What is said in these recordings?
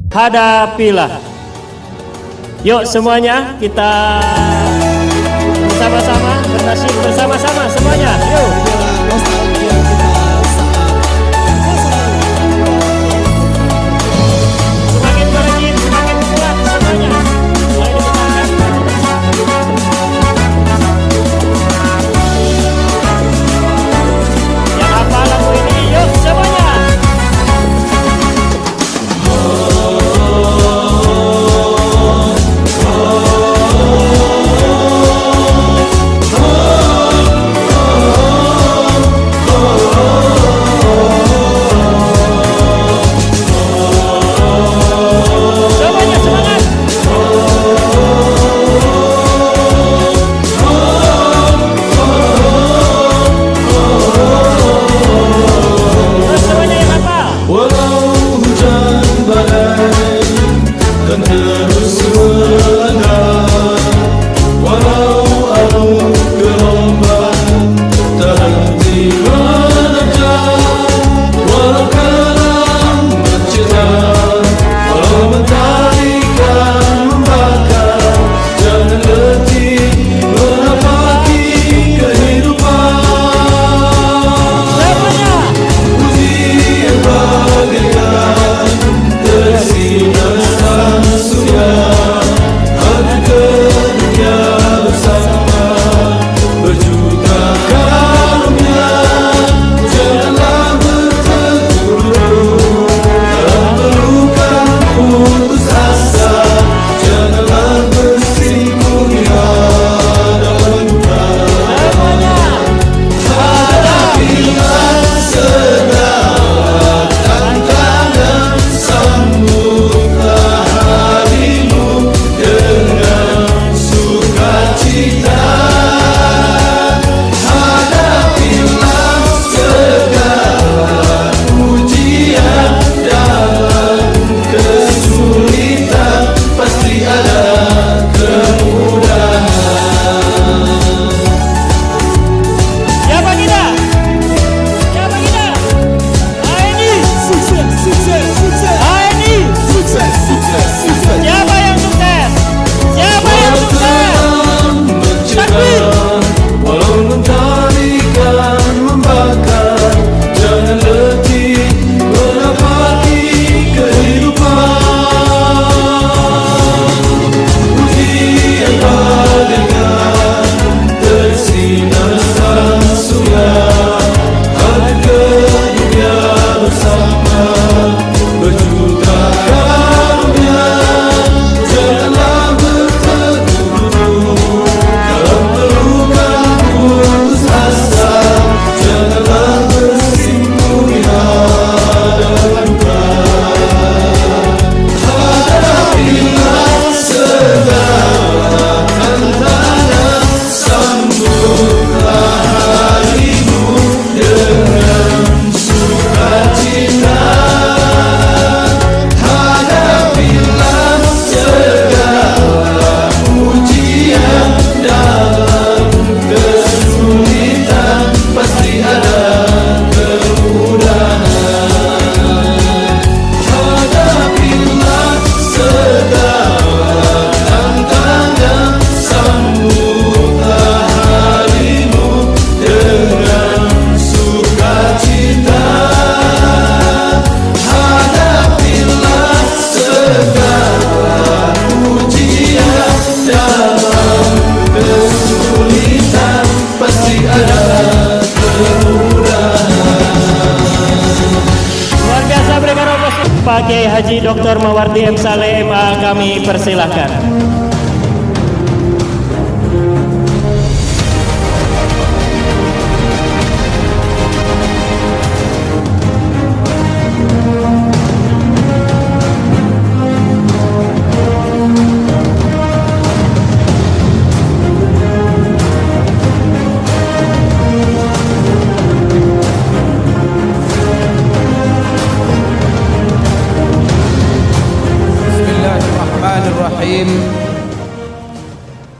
hadapilah. Yuk semuanya kita bersama-sama bernasib bersama-sama semuanya. Yuk. Semakin berajin, semakin kuat semuanya. Ayo dibuka. Yang hafal lagu ini, yuk semuanya. Pak Kiai Haji Dr. Mawardi M. Saleh MA kami persilahkan.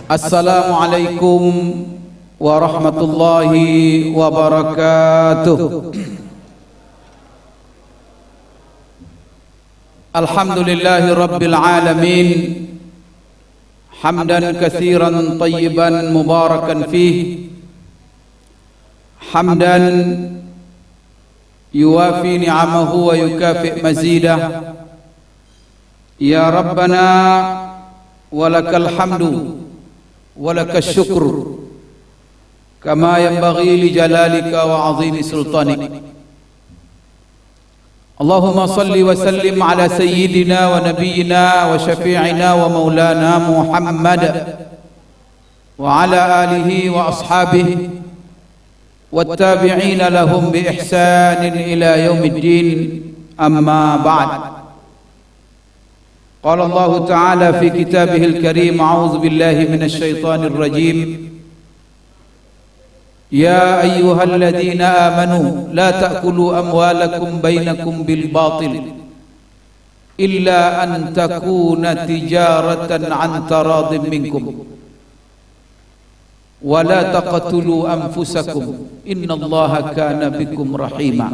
Assalamualaikum warahmatullahi wabarakatuh. Alhamdulillahi Rabbil Alamin, hamdan katsiran tayyiban mubarakan fih, hamdan yuwafi ni'amahu wa yukafi' mazidah. Ya Rabbana walakal hamdu walakal syukru kama yanbaghi li jalalika wa azimi sultanik. Allahumma salli wa sallim ala sayyidina wa nabiyyina wa syafi'ina wa maulana Muhammad wa ala alihi wa ashabihi wa tabi'ina lahum bi ihsanin ila yaumiddin, amma ba'd. Qala Allah Ta'ala fi kitabihil karim, a'udzu billahi minasy syaithanir rajim. يا أيها الذين آمنوا لا تأكلوا أموالكم بينكم بالباطل إلا أن تكون تجارة عن تراض منكم ولا تقتلوا أنفسكم إن الله كان بكم رحيما.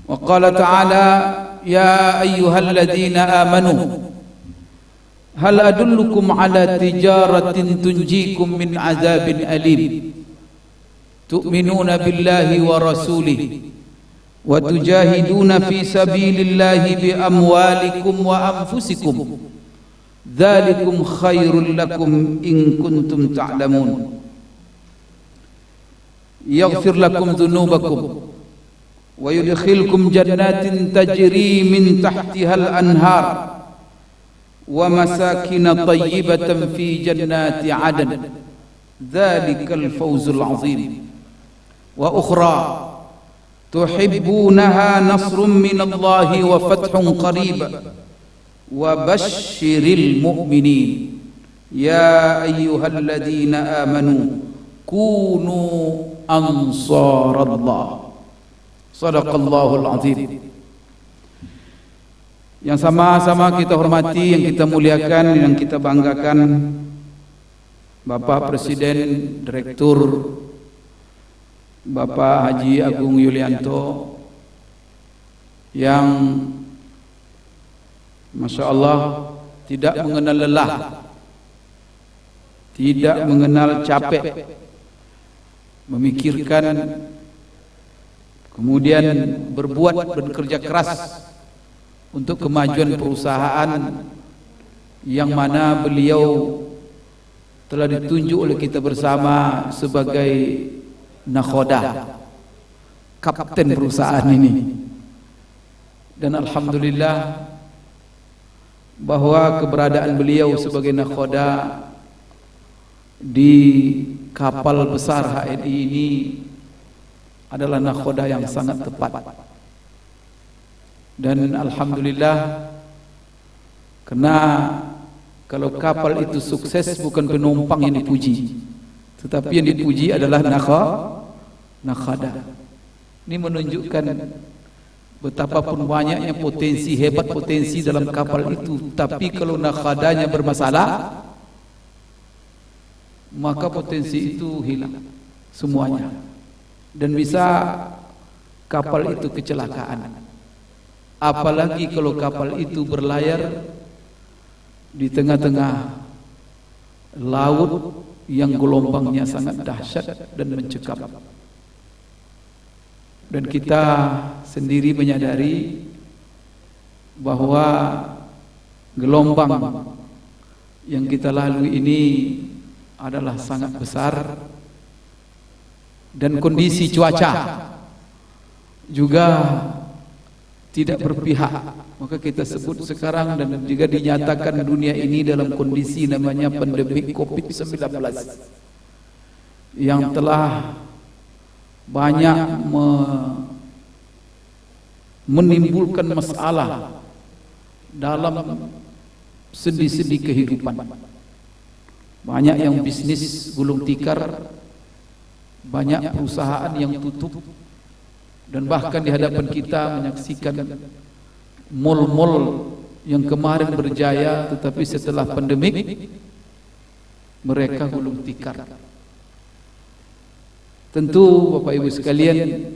وقال تعالى يا أيها الذين آمنوا هل أدلكم على تجارة تنجيكم من عذاب أليم تؤمنون بالله ورسوله وتجاهدون في سبيل الله بأموالكم وأنفسكم ذلكم خير لكم إن كنتم تعلمون يغفر لكم ذنوبكم ويدخلكم جنات تجري من تحتها الأنهار ومساكن طيبة في جنات عدن ذلك الفوز العظيم. وأخرى تحبونها نصر من الله وفتح قريب وبشر المؤمنين يا أيها الذين آمنوا كونوا أنصار الله. صدق الله العظيم. Yang sama-sama kita hormati, yang kita muliakan, yang kita banggakan, Bapak Presiden, Direktur, Bapak Haji Agung Yulianto, yang Masya Allah tidak mengenal lelah, tidak mengenal capek, memikirkan, kemudian berbuat dan bekerja keras untuk kemajuan perusahaan yang mana beliau telah ditunjuk oleh kita bersama sebagai nakhoda, kapten perusahaan ini. Dan alhamdulillah bahwa keberadaan beliau sebagai nakhoda di kapal besar HNI ini adalah nakhoda yang sangat tepat. Dan alhamdulillah, karena kalau kapal itu sukses bukan penumpang yang dipuji, tetapi yang dipuji adalah nakhada. Ini menunjukkan betapapun banyaknya potensi, hebat potensi dalam kapal itu, tapi kalau nakhadanya bermasalah, maka potensi itu hilang semuanya, dan bisa kapal itu kecelakaan. Apalagi kalau kapal itu berlayar di tengah-tengah laut yang gelombangnya sangat dahsyat dan mencekam. Dan kita sendiri menyadari bahwa gelombang yang kita lalui ini adalah sangat besar, dan kondisi cuaca juga tidak berpihak. Maka kita sebut sekarang dan juga dinyatakan dunia ini dalam kondisi namanya pandemi COVID-19 yang telah banyak menimbulkan masalah dalam sendi-sendi kehidupan. Banyak yang bisnis gulung tikar, banyak perusahaan yang tutup, dan bahkan di hadapan kita menyaksikan mal-mal yang kemarin berjaya tetapi setelah pandemik mereka gulung tikar. Tentu Bapak Ibu sekalian,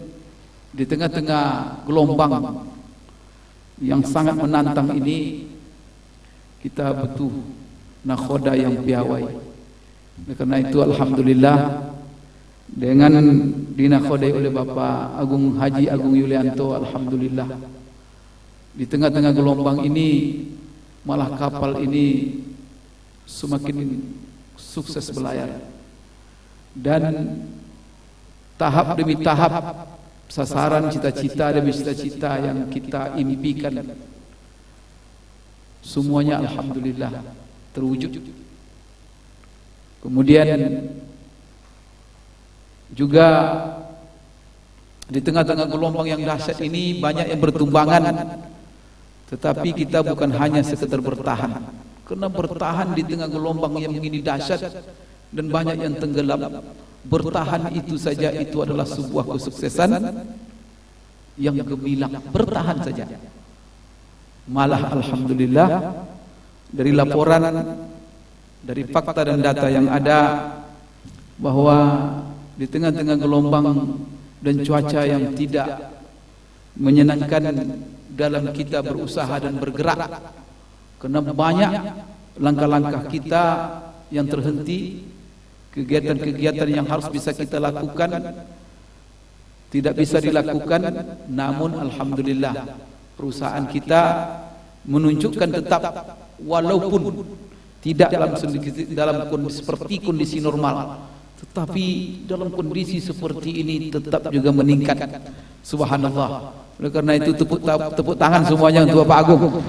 di tengah-tengah gelombang yang sangat menantang ini, kita butuh nakhoda yang piawai. Karena itu alhamdulillah dengan dinakhodai oleh Bapak Agung Haji Agung Yulianto, alhamdulillah di tengah-tengah gelombang ini malah kapal ini semakin sukses berlayar, dan tahap demi tahap sasaran cita-cita demi cita-cita yang kita impikan semuanya alhamdulillah terwujud. Kemudian juga di tengah-tengah gelombang yang dahsyat ini banyak yang bertumbangan, tetapi kita bukan hanya sekedar bertahan. Karena bertahan di tengah gelombang yang begini dahsyat dan banyak yang tenggelam, bertahan itu saja itu adalah sebuah kesuksesan yang gemilang. Bertahan saja. Malah alhamdulillah dari laporan, dari fakta dan data yang ada, bahwa di tengah-tengah gelombang dan cuaca yang tidak menyenangkan dalam kita berusaha dan bergerak, karena banyak langkah-langkah kita yang terhenti, kegiatan-kegiatan yang harus bisa kita lakukan tidak bisa dilakukan. Namun alhamdulillah perusahaan kita menunjukkan tetap, walaupun tidak dalam kondisi seperti kondisi normal, tetapi dalam kondisi seperti ini tetap juga meningkat. Subhanallah. Oleh karena itu tepuk tangan semuanya untuk Bapak Agung.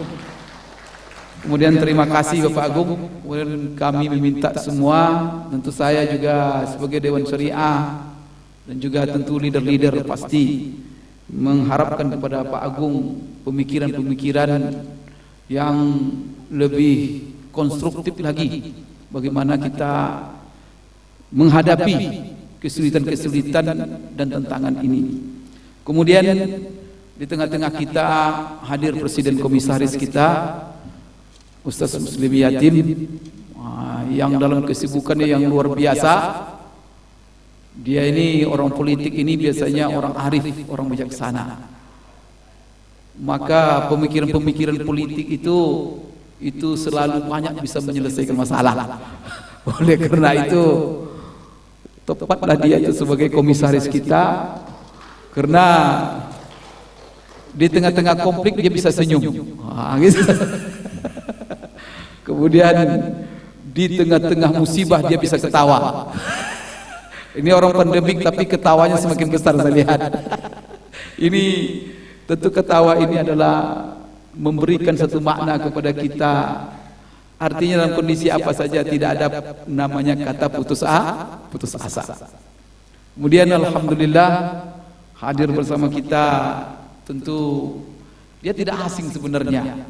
Kemudian terima kasih Bapak Agung. Kemudian kami meminta semua, tentu saya juga sebagai Dewan Syariah dan juga tentu leader-leader pasti mengharapkan kepada Pak Agung pemikiran-pemikiran yang lebih konstruktif lagi, bagaimana kita menghadapi kesulitan-kesulitan dan tantangan ini. Kemudian di tengah-tengah kita hadir Presiden Komisaris kita, Ustaz Muslim Yatim, yang dalam kesibukannya yang luar biasa. Dia ini orang politik ini biasanya orang arif, orang bijaksana. Maka pemikiran-pemikiran politik itu selalu banyak bisa menyelesaikan masalah. Oleh karena itu tepatlah dia itu sebagai komisaris kita, karena di tengah-tengah konflik dia bisa senyum. Gitu. Kemudian di tengah-tengah musibah dia bisa ketawa. Ini orang pandemik tapi ketawanya semakin besar saya lihat. Ini tentu ketawa ini adalah memberikan satu makna kepada kita. Artinya dalam kondisi apa saja tidak ada namanya kata putus asa. Kemudian alhamdulillah hadir bersama kita, tentu dia tidak asing sebenarnya.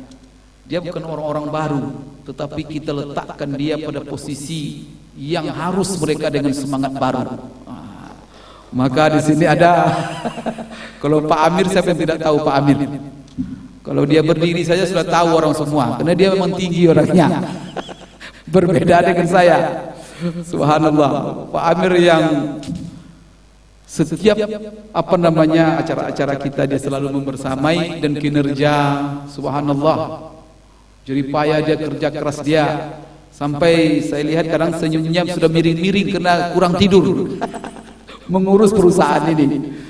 Dia bukan orang-orang baru, tetapi kita letakkan dia pada posisi yang harus mereka dengan semangat baru. Maka di sini ada kalau Pak Amir, siapa yang tidak tahu Pak Amir? Kalau dia berdiri saja sudah tahu orang semua, karena dia memang tinggi orangnya. Berbeda dengan saya. Subhanallah. Pak Amir yang setiap acara-acara kita dia selalu membersamai, dan kinerja subhanallah. Jerih payah dia, kerja keras dia. Sampai saya lihat kadang senyumnya sudah miring-miring karena kurang tidur. Mengurus perusahaan ini.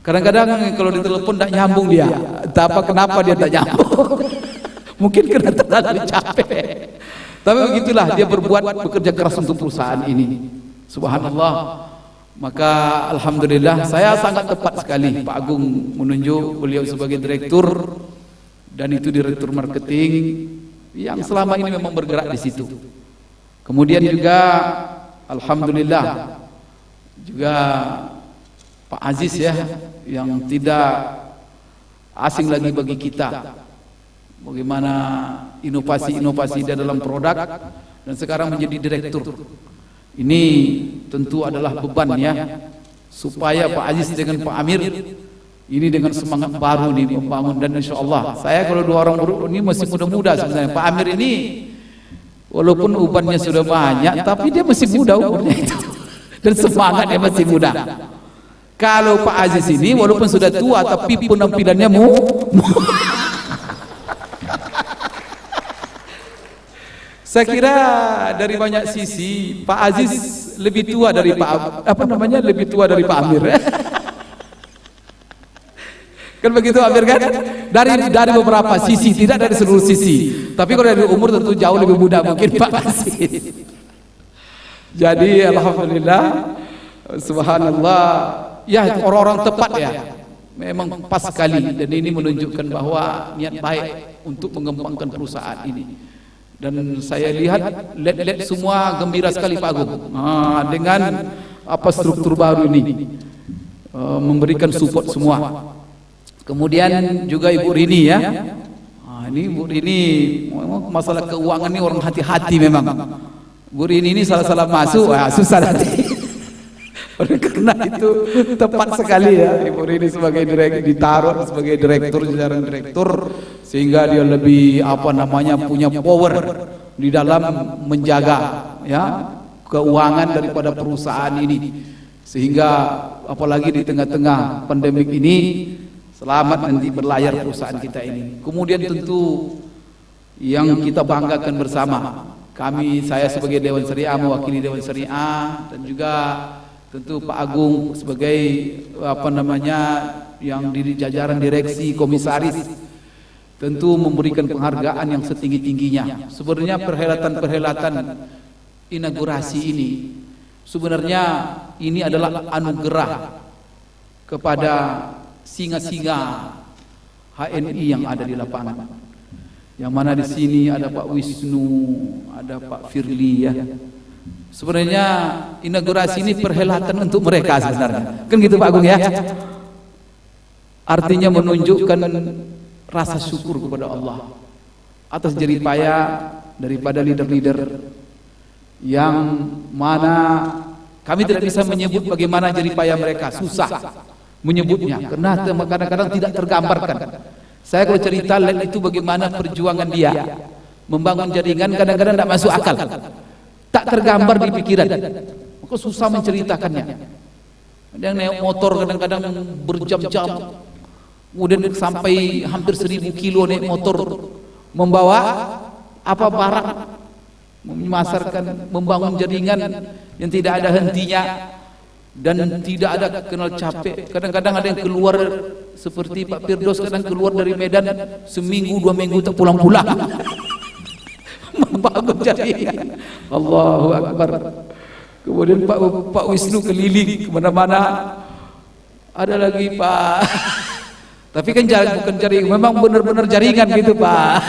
Kadang-kadang kalau ditelepon tidak nyambung dia. Entah kenapa dia tidak nyambung. Mungkin karena terlalu capek. Tapi begitulah dia bekerja keras untuk perusahaan ini. Subhanallah. Maka alhamdulillah saya sangat tepat sekali Pak Agung menunjuk beliau sebagai direktur, dan itu direktur marketing yang selama ini memang bergerak di situ. Kemudian juga alhamdulillah juga Pak Aziz ya, yang tidak asing lagi bagi kita. Bagaimana inovasi-inovasi dia dalam produk, dan sekarang menjadi direktur. Ini tentu adalah beban ya, supaya Pak Aziz dengan Pak Amir ini dengan semangat baru nih membangun. Dan insya Allah saya kalau dua orang ini masih muda-muda sebenarnya. Pak Amir ini walaupun ubannya sudah banyak, tapi dia masih muda umurnya itu. Dan semangatnya masih muda. Kalau Pak Aziz ini walaupun sudah tua, tapi penampilannya Saya kira dari banyak sisi Pak Aziz lebih tua dari lebih tua dari Pak Amir. Kan begitu Amir kan? Dari beberapa sisi, tidak dari seluruh sisi. Tapi kalau dari umur tentu jauh lebih muda mungkin Pak Aziz. Jadi alhamdulillah, subhanallah, ya orang-orang tepat ya. Memang pas sekali, dan ini menunjukkan bahwa niat baik untuk mengembangkan perusahaan ini. Dan saya lihat LED semua gembira sekali Pak Agung. Dengan struktur baru ini, memberikan support semua. Kemudian juga Ibu Rini ya. Ini Ibu Rini masalah keuangan ini orang hati-hati memang. Bu Rini ini salah masuk, susah nanti. Karena itu tepat sekali ya, Ibu Rini sebagai ditaruh sebagai direktur, jajaran direktur, sehingga dia lebih punya power di dalam menjaga ya keuangan daripada perusahaan ini. Sehingga apalagi di tengah-tengah pandemik ini, selamat nanti berlayar perusahaan kita ini. Kemudian tentu yang kita banggakan bersama, saya sebagai Dewan Syariah mewakili Dewan Syariah, dan juga tentu Pak Agung sebagai yang di jajaran direksi komisaris, tentu memberikan penghargaan yang setinggi-tingginya. Sebenarnya perhelatan inaugurasi ini sebenarnya ini adalah anugerah kepada singa-singa HNI yang ada di lapangan. Yang mana di sini ada Pak Wisnu, ada Pak Firly ya. Sebenarnya inaugurasi ini perhelatan untuk mereka sebenarnya. Kan gitu Pak Agung ya. Artinya menunjukkan rasa syukur kepada Allah atas jeripaya daripada leader-leader yang mana kami tidak bisa menyebut bagaimana jeripaya mereka, susah menyebutnya karena kadang-kadang tidak tergambarkan. Saya kalau cerita LED itu bagaimana perjuangan dia membangun jaringan, kadang-kadang tidak masuk akal, tak tergambar di pikiran, maka susah menceritakannya. Ada yang naik motor kadang-kadang berjam-jam, kemudian sampai hampir 1000 kilo naik motor, membawa barang, memasarkan, membangun jaringan yang tidak ada hentinya dan tidak ada kenal capek. Kadang-kadang ada yang keluar seperti Pak Firdaus, kadang keluar dari Medan seminggu 2 minggu tak pulang-pulang membangun jaringan. Allahu Akbar. Kemudian Pak Wisnu keliling kemana-mana. Ada lagi Pak, tapi kan bukan jaringan, memang benar-benar jaringan gitu Pak.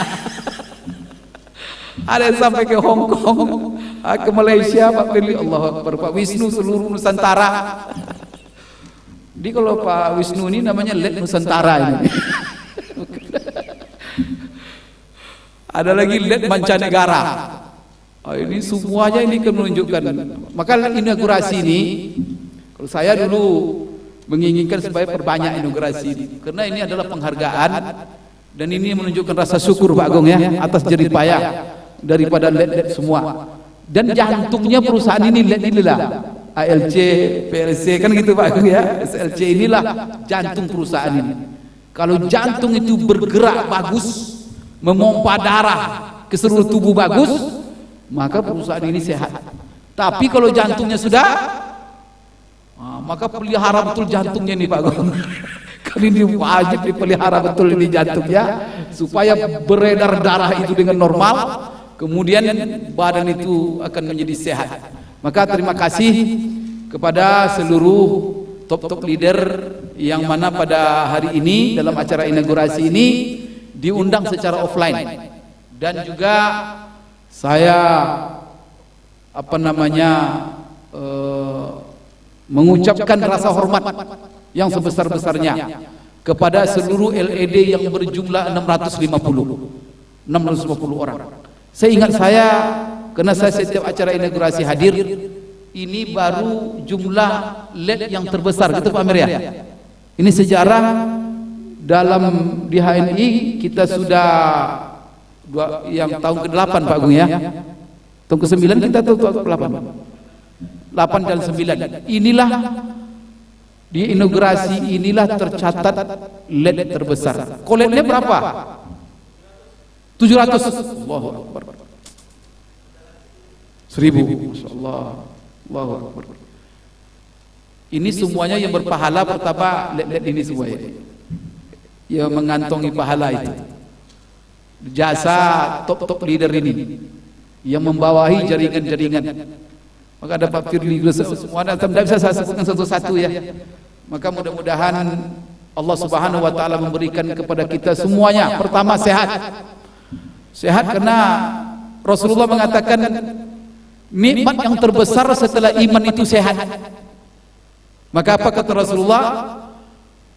Ada yang sampai ke Hong Kong, ke Malaysia Pak Firly. Allahu Akbar. Pak Wisnu seluruh Nusantara. Jadi kalau Pak Wisnu ini namanya LED Nusantara ini. Ada lagi LED mancanegara. Ini semuanya ini menunjukkan. Maka inaugurasi ini, kalau saya dulu menginginkan supaya perbanyak inaugurasi ini, karena ini adalah penghargaan dan ini menunjukkan rasa syukur Pak Agung ya atas jeripaya daripada LED semua. Dan jantungnya perusahaan ini LED inilah ALC, PLC kan gitu Pak Agung ya. SLC inilah jantung perusahaan ini. Kalau jantung itu bergerak bagus, memompa darah ke seluruh tubuh bagus, maka perusahaan ini sehat. Tapi kalau jantungnya sudah, maka pelihara betul jantungnya nih Pak Agung. Kali ini wajib dipelihara betul ini jantungnya supaya beredar darah itu dengan normal, kemudian badan itu akan menjadi sehat. Maka terima kasih kepada seluruh top leader yang mana pada hari ini dalam acara inaugurasi ini diundang secara offline, dan juga saya mengucapkan rasa hormat yang sebesar-besarnya kepada seluruh LED yang berjumlah 650 orang. Saya ingat karena saya setiap acara inaugurasi hadir, ini baru jumlah LED yang terbesar gitu Pak Amir ya. Ini sejarah dalam di HNI kita sudah yang tahun ke-8 Pak Agung ya. Tahun ke-9 kita tahun ke-8. 8 dan 9. Inilah di inaugurasi inilah tercatat LED terbesar. Kalau LED-nya berapa? 700. Allahu Akbar. 1000. Masya Allah. Allahu Akbar. Ini semuanya yang berpahala. Pertama, lihat ini semua ya. Yang mengantongi pahala itu. Jasa top leader ini yang membawahi jaringan-jaringan. Maka ada Pak Firly, semua tidak bisa saya sebutkan satu-satu ya. Maka mudah-mudahan Allah Subhanahu wa taala memberikan kepada kita semuanya. Pertama, sehat. Sehat karena Rasulullah mengatakan nikmat yang terbesar setelah iman itu sehat. Maka apa kata Rasulullah?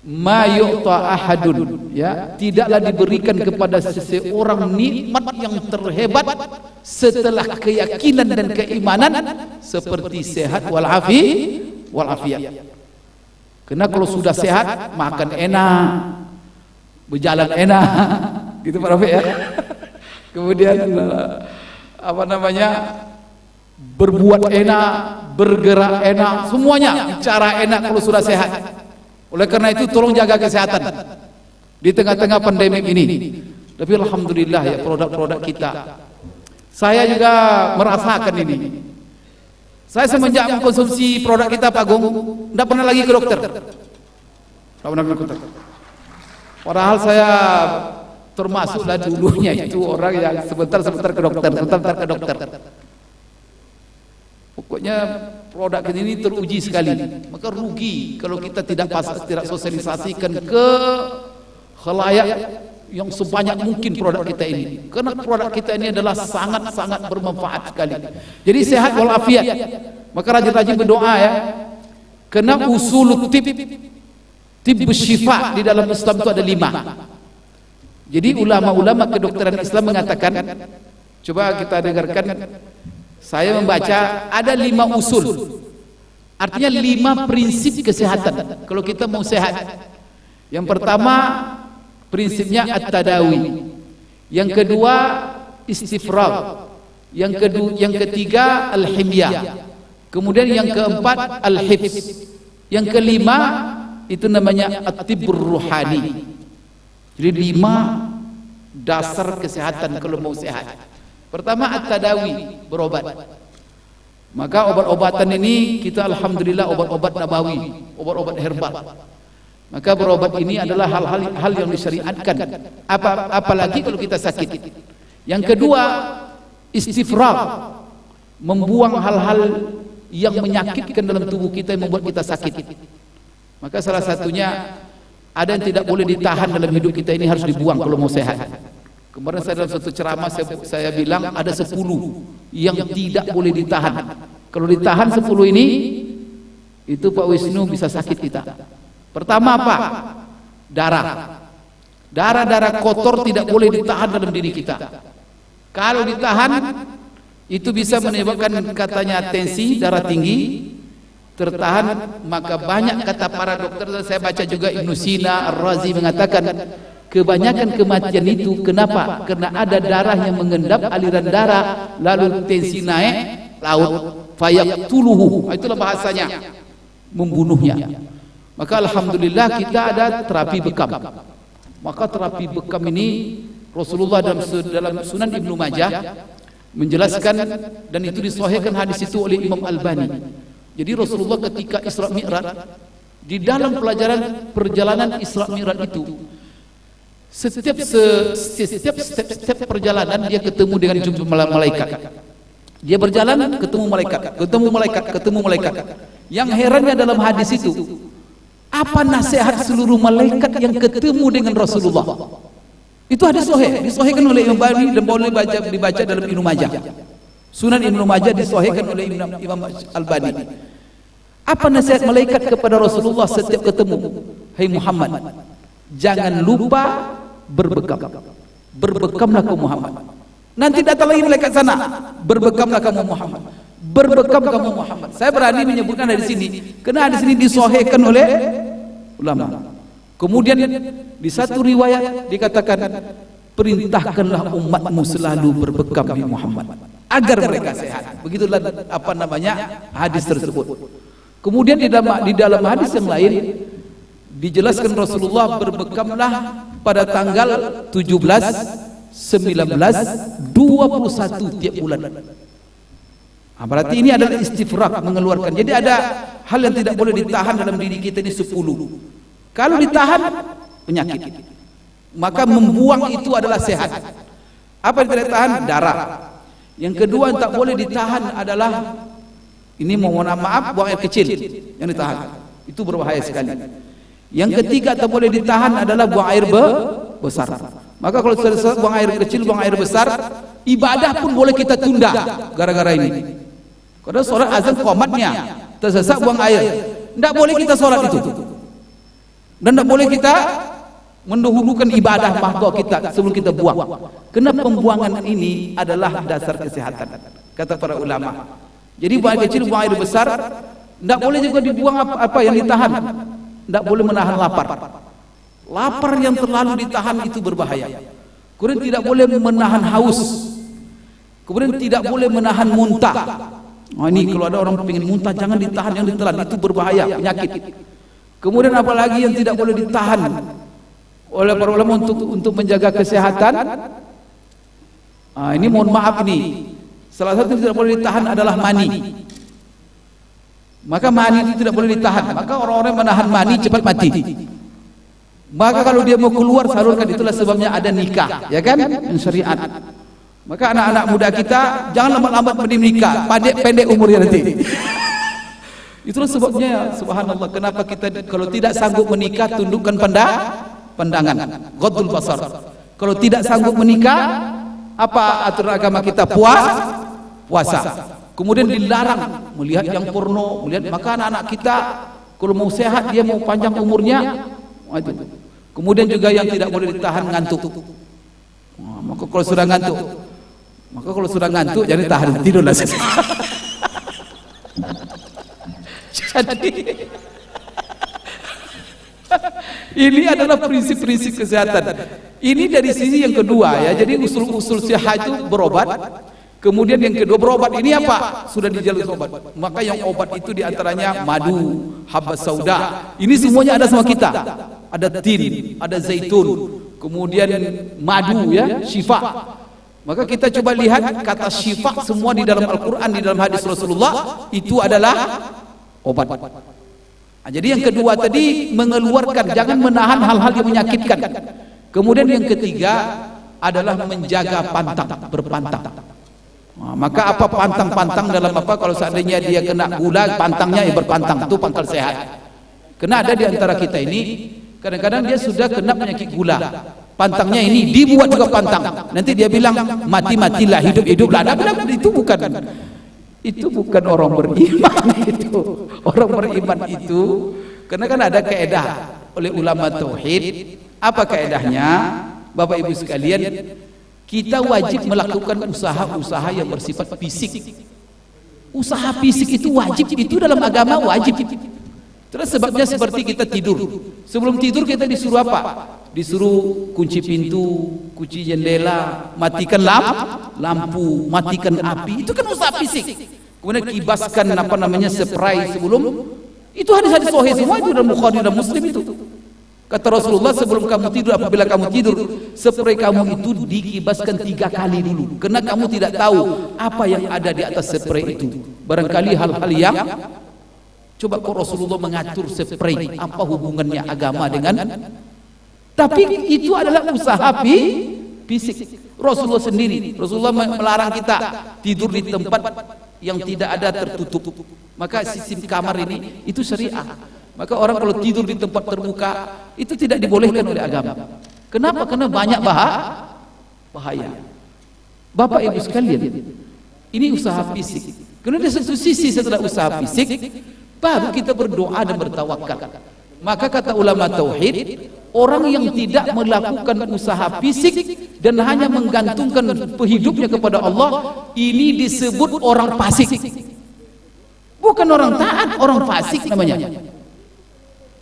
Ma yu'ta ahadun, ya, tidaklah diberikan kepada seseorang nikmat yang terhebat setelah keyakinan dan keimanan seperti sehat wal afiyat. Karena kalau sudah sehat, makan enak, berjalan enak, gitu Pak Rafiq ya. Kemudian apa namanya? Berbuat enak, bergerak enak, semuanya cara enak kalau sudah sehat. Oleh karena itu tolong jaga kesehatan di tengah-tengah pandemi ini. Tapi alhamdulillah ya, produk-produk kita. Saya juga merasakan ini. Saya semenjak mengkonsumsi produk kita Pak Agung, tidak pernah lagi ke dokter. Tidak pernah ke dokter. Padahal saya termasuklah dulunya itu orang yang sebentar-sebentar ke dokter, sebentar-sebentar ke dokter. Pokoknya produk ini teruji sekali. Maka rugi kalau kita tidak sosialisasikan ke khalayak yang sebanyak mungkin produk kita ini. Karena produk kita ini adalah sangat-sangat bermanfaat sekali. Jadi sehat walafiat. Maka rajin-rajin berdoa ya. Karena usul tib syifa di dalam Islam itu ada 5. Jadi ulama-ulama kedokteran Islam mengatakan, coba kita dengarkan. Saya membaca ada 5 usul. Artinya 5 prinsip kesehatan. Kalau kita mau sehat. Yang pertama prinsipnya at-tadawi. Yang kedua istifrag. Yang ketiga al-himyah. Kemudian yang keempat al-hifz. Yang kelima itu namanya at-tibbur ruhani. Jadi 5 dasar kesehatan kalau mau sehat. Pertama at-tadawi, berobat. Maka obat-obatan ini kita alhamdulillah obat-obat nabawi, obat-obat herbal. Maka berobat ini adalah hal yang disyariatkan. Apalagi kalau kita sakit. Yang kedua istifrag, membuang hal-hal yang menyakitkan dalam tubuh kita yang membuat kita sakit. Maka salah satunya ada yang tidak boleh ditahan dalam hidup kita ini harus dibuang kalau mau sehat. Kemarin saya dalam satu ceramah saya bilang ada 10 yang tidak boleh ditahan. Kalau ditahan 10 ini, itu Pak Wisnu bisa sakit kita. Pertama apa? Darah. Darah-darah kotor tidak boleh ditahan dalam diri kita. Kalau ditahan, itu bisa menyebabkan katanya tensi, darah tinggi, tertahan. Maka banyak kata para dokter, saya baca juga Ibnu Sina, Ar-Razi mengatakan, kebanyakan kematian itu kenapa? Karena ada darah yang mengendap aliran darah, lalu tensi naik, laut fayaqtuluhu. Itulah bahasanya, membunuhnya. Maka alhamdulillah kita ada terapi bekam. Maka terapi bekam ini Rasulullah dalam Sunan Ibnu Majah menjelaskan, dan itu disahihkan hadis itu oleh Imam Albani. Jadi Rasulullah ketika Isra Mi'raj, di dalam pelajaran perjalanan Isra Mi'raj itu, setiap perjalanan dia ketemu dengan jumlah malaikat. Dia berjalan ketemu malaikat. Yang herannya dalam hadis itu, apa nasihat seluruh malaikat yang ketemu dengan Rasulullah? Itu hadis sahih, disahihkan oleh Imam Albani dan boleh dibaca dalam Ibnu Majah. Sunan Ibnu Majah disahihkan oleh Imam Albani. Apa nasihat malaikat kepada Rasulullah setiap ketemu? Hai Muhammad, jangan lupa berbekam. Berbekamlah kamu Muhammad. Nanti datang lagi malaikat sana, berbekamlah kamu Muhammad. Berbekam kamu Muhammad. Saya berani menyebutkan dari sini karena di sini disahihkan oleh ulama. Kemudian di satu riwayat dikatakan, perintahkanlah umatmu selalu berbekam di Muhammad agar mereka sehat. Begitulah apa namanya hadis tersebut. Kemudian di dalam hadis yang lain dijelaskan Rasulullah berbekamlah pada tanggal 17, 19, 21 tiap bulan. Berarti ini adalah istifrak, mengeluarkan. Jadi ada hal yang tidak boleh ditahan dalam diri kita ini 10. Kalau ditahan, penyakit. Maka membuang itu adalah sehat. Apa yang tidak tahan? Darah. Yang kedua yang tak boleh ditahan adalah, ini mohon maaf, buang air kecil yang ditahan. Itu berbahaya sekali. Yang ketiga tak boleh ditahan adalah buang air besar. Maka kalau sudah buang air kecil, buang air besar, ibadah pun boleh kita tunda gara-gara ini. Karena sholat azan qomatnya tersesak buang air, tidak boleh kita sholat itu, dan tidak boleh kita mendahulukan ibadah mahdoh kita sebelum kita buang. Karena pembuangan ini adalah dasar kesehatan, kata para ulama. Jadi buang air kecil, buang air besar, tidak boleh juga dibuang apa yang ditahan. Tidak boleh menahan lapar. Lapar yang terlalu ditahan itu berbahaya. Kemudian tidak boleh menahan haus. Kemudian tidak boleh menahan muntah. Ini kalau ada orang ingin muntah, jangan ditahan, yang ditelan itu berbahaya, penyakit. Kemudian apalagi yang tidak boleh ditahan oleh para ulama untuk menjaga kesehatan. Ini mohon maaf, ini salah satu yang tidak boleh ditahan adalah mani. Maka mani itu tidak boleh ditahan. Maka orang-orang menahan mani cepat mati. Maka kalau dia mau keluar, salurkan. Itulah sebabnya ada nikah, ya kan, yang syariat. Maka anak-anak muda kita jangan lambat-lambat menikah, pendek umurnya nanti. Itulah sebabnya, subhanallah, kenapa kita kalau tidak sanggup menikah, tundukkan pandangan, ghaddul basar. Kalau tidak sanggup menikah, apa aturan agama kita? Puasa. Kemudian dilarang melihat yang porno, melihat. Maka anak-anak kita kalau mau sehat, dia mau panjang umurnya, itu. Kemudian juga yang tidak boleh ditahan, ngantuk. Maka kalau sudah ngantuk, jadi tahan, tidurlah. Jadi ini adalah prinsip-prinsip kesehatan. Ini dari sisi yang kedua, ya. Jadi usul-usul sehat itu berobat. Kemudian yang kedua, berobat ini apa? Sudah dijalur obat. Maka yang obat itu diantaranya madu, habbas sauda. Ini semuanya ada sama kita. Ada tin, ada zaitun, kemudian madu, ya, syifa. Maka kita coba lihat kata syifa semua di dalam Al-Quran, di dalam hadis Rasulullah, itu adalah obat. Jadi yang kedua tadi mengeluarkan, jangan menahan hal-hal yang menyakitkan. Kemudian yang ketiga adalah menjaga pantang, berpantang. Maka apa pantang-pantang dalam apa? Kalau seandainya dia kena gula, pantangnya berpantang, itu pangkal sehat. Karena ada di antara kita ini, kadang-kadang dia sudah kena penyakit gula, pantangnya ini dibuat juga pantang. Nanti dia bilang mati-matilah, hidup-hiduplah. Nah, itu bukan orang beriman. Itu orang beriman itu, karena kan ada kaedah oleh ulama tauhid. Apa kaedahnya, Bapak Ibu sekalian? Kita wajib melakukan usaha-usaha yang bersifat fisik. Usaha fisik itu wajib, itu dalam agama wajib. Terus sebabnya seperti kita tidur. Sebelum tidur kita disuruh apa? Disuruh kunci pintu, kunci jendela, matikan lampu, matikan api. Itu kan usaha fisik. Kemudian kibaskan spray sebelum. Itu hadis-hadis sahih semua, itu dalam Bukhari dan Muslim itu. Kata Rasulullah, sebelum kamu tidur, apabila kamu tidur, spray kamu itu dikibaskan 3 kali dulu. Karena kamu tidak tahu apa yang ada di atas spray itu. Barangkali hal-hal yang, coba kok Rasulullah mengatur spray, apa hubungannya agama dengan? Tapi itu adalah usaha fisik. Rasulullah sendiri, Rasulullah melarang kita tidur di tempat yang tidak ada tertutup. Maka sistem kamar ini itu syariah. Maka orang kalau tidur di tempat terbuka itu tidak dibolehkan oleh agama. Kenapa? Karena banyak bahaya. Bapak Ibu sekalian, ini usaha fisik. Karena di satu sisi setelah usaha fisik, baru kita berdoa dan bertawakal. Maka kata ulama tauhid, orang yang tidak melakukan usaha fisik dan hanya menggantungkan hidupnya kepada Allah, ini disebut orang fasik. Bukan orang taat, orang fasik namanya.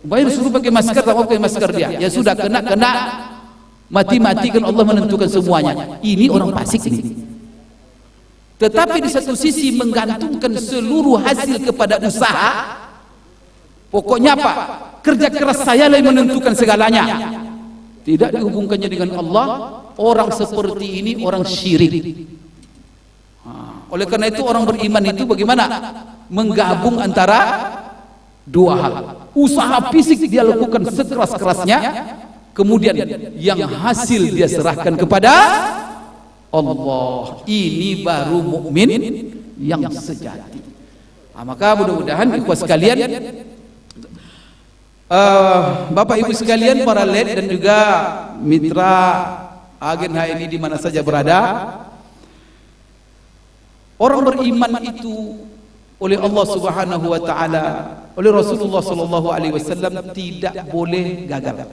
Bayar suruh pakai masker, tak mau pakai masker dia. Ya sudah, kena mati-mati kan Allah menentukan semuanya. Ini orang fasik ini. Tetapi di satu sisi menggantungkan seluruh hasil kepada usaha. Pokoknya apa? Kerja keras saya lah yang menentukan segalanya. Tidak dihubungkannya dengan Allah. Orang seperti ini orang syirik. Oleh karena itu orang beriman itu bagaimana? Menggabung antara dua hal. Usaha fisik dia lakukan sekeras-kerasnya, kemudian yang hasil dia serahkan kepada Allah. Ini baru mukmin yang sejati. Nah, maka mudah-mudahan ikhwas sekalian, Bapak Ibu sekalian, para led dan juga mitra agen HNI di mana saja berada, orang beriman itu oleh Allah Subhanahu wa taala, oleh Rasulullah sallallahu alaihi wasallam tidak boleh gagal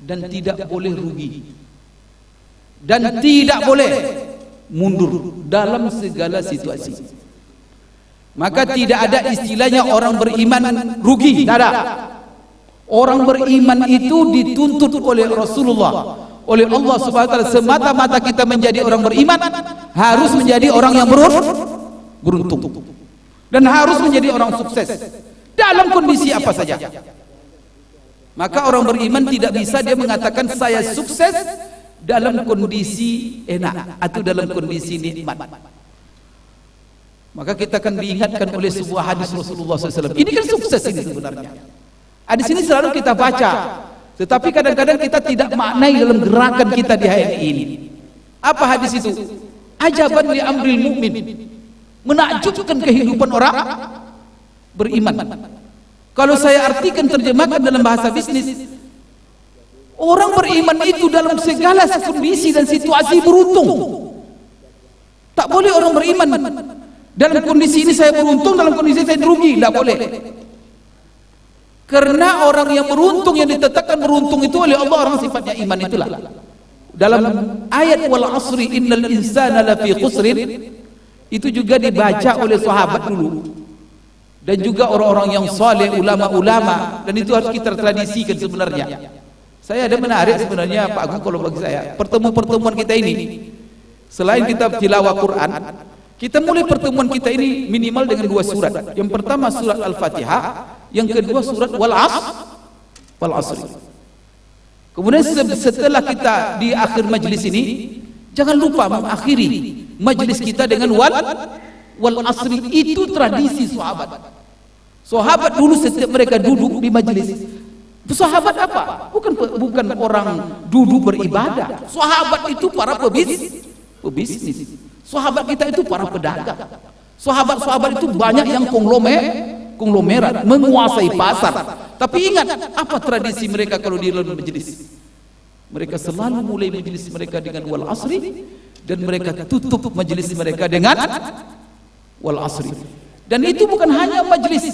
dan tidak boleh rugi dan tidak boleh mundur dalam segala situasi. Maka tidak ada istilahnya orang beriman rugi, tidak ada. Orang beriman itu dituntut oleh Rasulullah, oleh Allah Subhanahu wa taala, semata-mata kita menjadi orang beriman harus menjadi orang yang beruntung dan harus menjadi orang sukses dalam kondisi apa saja. Maka orang beriman tidak bisa dia mengatakan saya sukses dalam kondisi enak atau dalam kondisi nikmat. Maka kita akan diingatkan oleh sebuah hadis Rasulullah SAW. Ini kan sukses ini sebenarnya. Hadis ini selalu kita baca, tetapi kadang-kadang kita tidak maknai dalam gerakan kita di hari ini. Apa hadis itu? Ajaban li amril mu'min. Menakjubkan kehidupan orang beriman. Kalau saya artikan, terjemahkan dalam bahasa bisnis, orang beriman itu dalam segala kondisi dan situasi beruntung. Tak boleh orang beriman dalam kondisi ini saya beruntung, dalam kondisi saya rugi, tidak boleh. Karena orang yang beruntung, yang ditetapkan beruntung itu oleh Allah, orang sifatnya iman itulah. Dalam ayat wal asri innal insana lafi khusrin, itu juga dibaca oleh sahabat dulu dan juga orang-orang yang saleh, ulama-ulama, dan itu harus kita tradisikan sebenarnya. Saya ada menarik sebenarnya Pak Agung kalau bagi saya, pertemuan-pertemuan kita ini selain kita tilawah Quran, kita mulai pertemuan kita ini minimal dengan 2 surat. Yang pertama surat Al-Fatihah, yang kedua surat wal asri. Kemudian setelah kita di akhir majlis ini, jangan lupa mengakhiri majlis kita dengan wal asri. Itu tradisi sahabat. Sahabat dulu setiap mereka duduk di majlis, sahabat apa? Bukan orang duduk beribadah. Sahabat itu para pebisnis. Sahabat kita itu para pedagang. Sahabat-sahabat itu banyak yang konglomerat, menguasai pasar. Tapi ingat, apa tradisi mereka kalau di dalam majlis? Mereka selalu mulai majlis mereka dengan wal asri, dan mereka tutup majlis mereka dengan wal asri. Dan itu bukan hanya majlis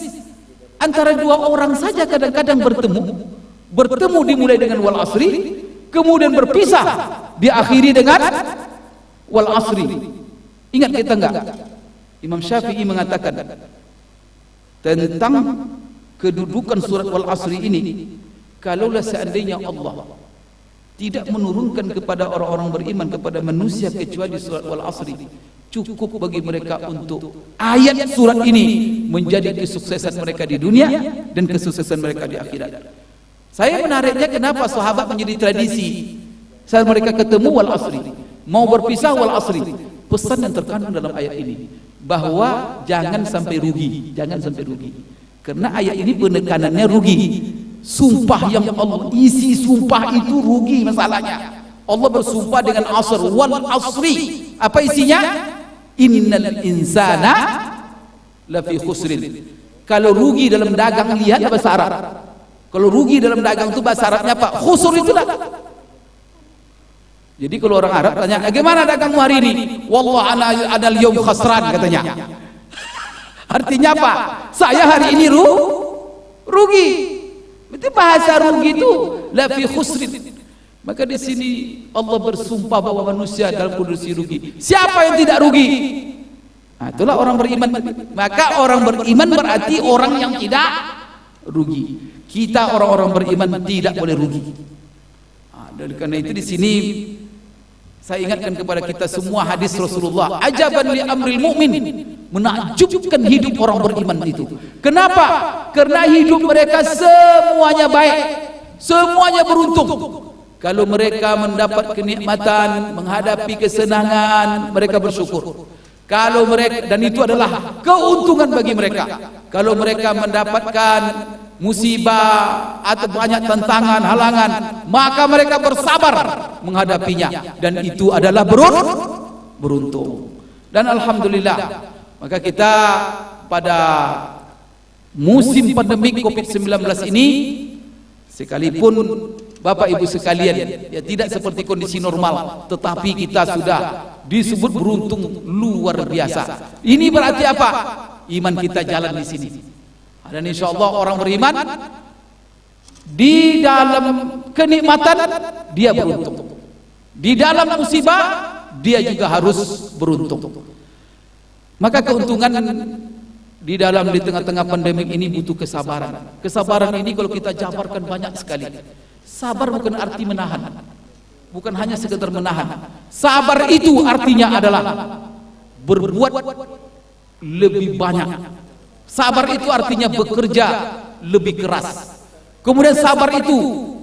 antara 2 orang saja, kadang-kadang bertemu dimulai dengan wal asri, kemudian berpisah diakhiri dengan wal asri. Ingat kita enggak? Imam Syafi'i mengatakan tentang kedudukan surat wal asri ini, kalaulah seandainya Allah tidak menurunkan kepada orang-orang beriman, kepada manusia, kecuali surat wal asri, cukup bagi mereka untuk ayat surat ini menjadi kesuksesan mereka di dunia dan kesuksesan mereka di akhirat. Saya menariknya kenapa sahabat menjadi tradisi saat mereka ketemu wal asri, mau berpisah wal asri. Pesan yang terkandung dalam ayat ini bahwa jangan sampai rugi, karena ayat ini penekanannya rugi. Sumpah yang Allah isi sumpah itu rugi masalahnya. Allah bersumpah dengan asr, wal asri. Apa isinya? Innal insana lafi khusrin. Kalau rugi dalam dagang, lihat bahasa Arab. Kalau rugi dalam dagang itu bahasa Arabnya apa? Khusur itulah. Jadi kalau orang Arab tanya, bagaimana dagangmu hari ini? Wallah ana al-yawm khasran, katanya. Artinya apa? Saya hari ini rugi. Itu bahasa rugi itu la fi khusrin. Maka di sini Allah bersumpah bahwa manusia dalam kondisi rugi. Siapa yang tidak rugi? Nah, itulah orang beriman. Maka orang beriman berarti orang yang tidak rugi. Kita orang-orang beriman tidak boleh rugi. Nah, dari karena itu di sini saya ingatkan kepada kita semua hadis Rasulullah, ajaban li amril mu'min, menakjubkan hidup orang beriman itu. Kenapa? Karena hidup mereka semuanya baik, semuanya beruntung. Kalau mereka mendapat kenikmatan, menghadapi kesenangan, mereka bersyukur. Kalau mereka, dan itu adalah keuntungan bagi mereka. Kalau mereka mendapatkan musibah atau banyak tantangan, halangan, maka mereka bersabar menghadapinya, dan itu adalah beruntung. Dan alhamdulillah, maka kita pada musim pandemik COVID-19 ini, sekalipun Bapak Ibu sekalian, ya tidak seperti kondisi normal, tetapi kita sudah disebut beruntung luar biasa. Ini berarti apa? Iman kita jalan di sini. Dan insya Allah orang beriman di dalam kenikmatan dia beruntung, di dalam musibah dia juga harus beruntung. Maka keuntungan di tengah-tengah pandemik ini butuh kesabaran. Kesabaran ini kalau kita jabarkan banyak sekali. Sabar bukan arti menahan, bukan hanya sekedar menahan. Sabar itu artinya adalah berbuat lebih banyak. Sabar itu artinya bekerja lebih keras. Kemudian sabar itu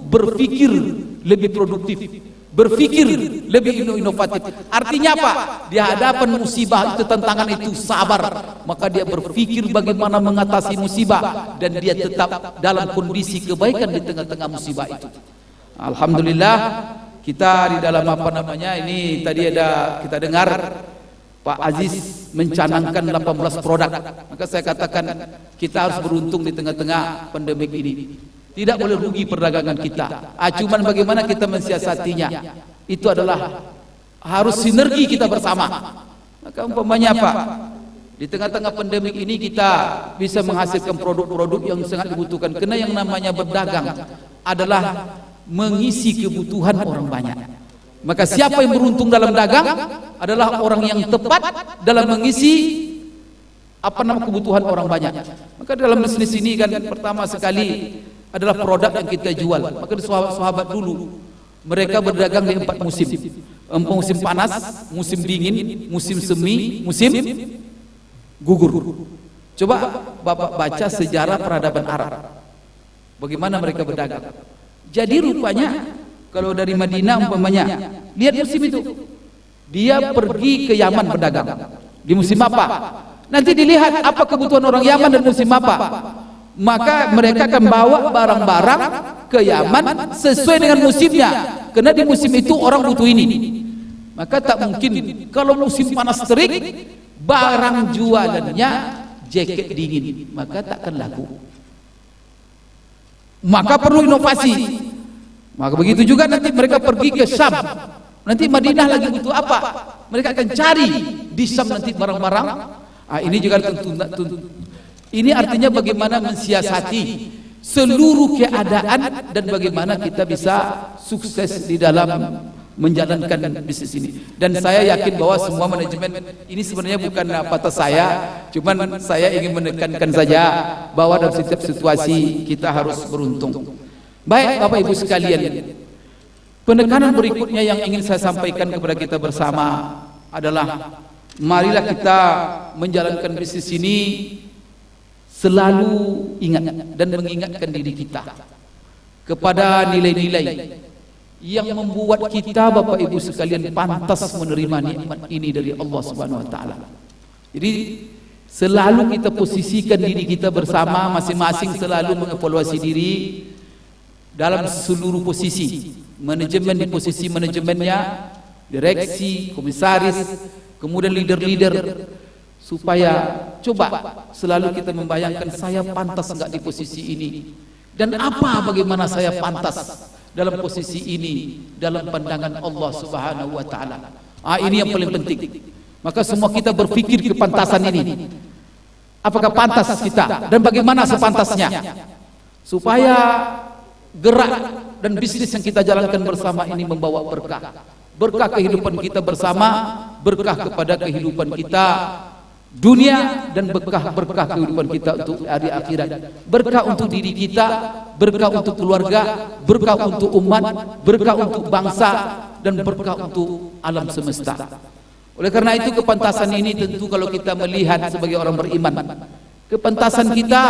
berpikir lebih produktif, berpikir lebih inovatif. Artinya apa? Di hadapan musibah itu, tantangan itu, sabar, maka dia berpikir bagaimana mengatasi musibah, dan dia tetap dalam kondisi kebaikan di tengah-tengah musibah itu. Alhamdulillah, kita di dalam ini tadi ada kita dengar Pak Aziz mencanangkan 18 produk. Maka saya katakan kita harus beruntung di tengah-tengah pandemik ini. Tidak boleh rugi perdagangan kita. Cuman bagaimana kita mensiasatinya, itu adalah harus sinergi kita bersama. Maka umpamanya apa? Di tengah-tengah pandemik ini kita bisa menghasilkan produk-produk yang sangat dibutuhkan. Karena yang namanya berdagang adalah mengisi kebutuhan orang banyak. Maka siapa yang beruntung dalam dagang adalah orang yang tepat dalam mengisi kebutuhan orang banyak. Maka dalam bisnis ini kan pertama sekali adalah produk yang kita jual. Maka sahabat dulu mereka berdagang di 4 musim. Musim panas, musim dingin, musim semi, musim gugur. Coba Bapak baca sejarah peradaban Arab, bagaimana mereka berdagang. Jadi rupanya kalau dari Madinah umpamanya, lihat musim itu, dia pergi ke Yaman berdagang. Di musim apa? Nanti dilihat apa kebutuhan orang Yaman dan musim apa. Maka mereka akan bawa barang-barang ke Yaman sesuai dengan musimnya. Karena di musim itu orang butuh ini. Maka tak mungkin kalau musim panas terik barang jualannya jaket dingin, maka takkan laku. Maka perlu inovasi. Maka begitu juga nanti mereka pergi ke Syam. Nanti Madinah lagi butuh apa? Mereka akan cari di Syam nanti barang-barang. Ini juga tentu. Ini artinya bagaimana mensiasati seluruh keadaan dan bagaimana kita bisa sukses di dalam menjalankan bisnis ini. Dan saya yakin bahwa semua manajemen ini sebenarnya bukan atas saya, cuman saya ingin menekankan saja bahwa dalam setiap situasi kita harus beruntung. Baik Bapak Ibu sekalian, penekanan berikutnya yang ingin saya sampaikan kepada kita bersama adalah marilah kita menjalankan bisnis ini selalu ingat dan mengingatkan diri kita kepada nilai-nilai yang membuat kita Bapak Ibu sekalian pantas menerima nikmat ini dari Allah Subhanahu wa taala. Jadi selalu kita posisikan diri kita bersama, masing-masing selalu mengevaluasi diri dalam seluruh posisi. Manajemen di posisi manajemennya, direksi, komisaris, kemudian leader-leader, supaya coba selalu kita membayangkan saya pantas enggak di posisi ini, dan bagaimana saya pantas dalam posisi ini dalam pandangan Allah Subhanahu wa taala. Ini yang paling penting. Maka semua kita berpikir kepantasan ini. Apakah pantas kita dan bagaimana sepantasnya, supaya gerak dan bisnis yang kita jalankan bersama ini membawa berkah. Berkah kehidupan kita bersama, berkah kepada kehidupan kita dunia, dan berkah kehidupan kita untuk hari akhirat. Berkah untuk diri kita, berkah untuk keluarga, berkah untuk umat, berkah untuk bangsa, dan berkah untuk alam semesta. Oleh karena itu kepantasan ini tentu kalau kita melihat sebagai orang beriman, kepantasan kita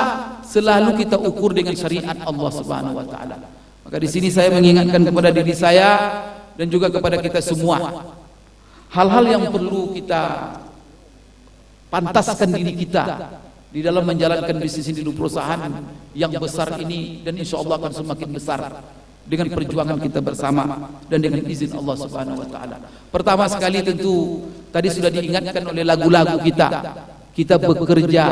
selalu kita ukur dengan syariat Allah Subhanahu wa taala. Maka di sini saya mengingatkan kepada diri saya dan juga kepada kita semua hal-hal yang perlu kita pantaskan diri kita di dalam menjalankan bisnis ini di perusahaan yang besar ini, dan insya Allah akan semakin besar dengan perjuangan kita bersama dan dengan izin Allah Subhanahu wa taala. Pertama sekali tentu tadi sudah diingatkan oleh lagu-lagu kita. Kita bekerja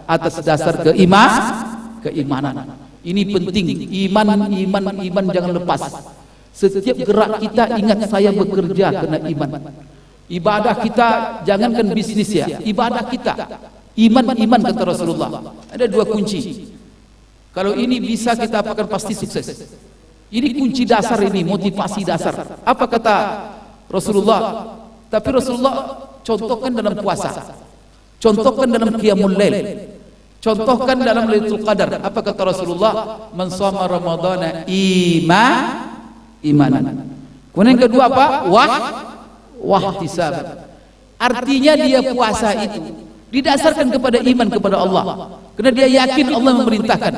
atas dasar keimanan. Ini penting. Iman jangan lepas. Setiap gerak kita ingat saya bekerja karena iman. Ibadah kita jangankan bisnis ya, ibadah kita iman kata Rasulullah. Ada dua kunci. Kalau ini bisa kita apakan pasti sukses. Ini kunci dasar, ini motivasi dasar. Apa kata Rasulullah? Tapi Rasulullah contohkan dalam puasa, contohkan dalam qiyamul lail, contohkan dalam Lailatul Qadar. Apa kata Rasulullah? Man shoma ramadhana imanan. Kemudian yang kedua apa? Wahtisab. Artinya dia puasa itu didasarkan kepada iman kepada Allah, karena dia yakin Allah memerintahkan.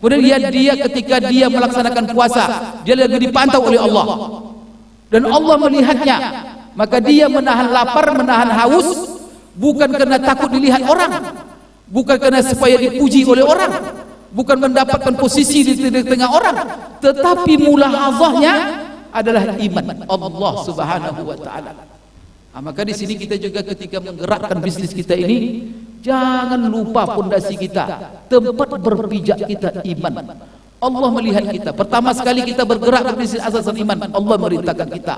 Kemudian dia ketika dia melaksanakan puasa, dia lagi dipantau oleh Allah dan Allah melihatnya, maka dia menahan lapar, menahan haus, bukan karena takut dilihat orang, bukan karena supaya dipuji oleh orang, bukan mendapatkan posisi di tengah orang, tetapi mulahazahnya adalah iman Allah Subhanahu wa taala. Maka di sini kita juga ketika menggerakkan bisnis kita ini, jangan lupa pondasi kita, tempat berpijak kita iman. Allah melihat kita. Pertama sekali kita bergerak berbisnis asasan iman, Allah merintahkan kita.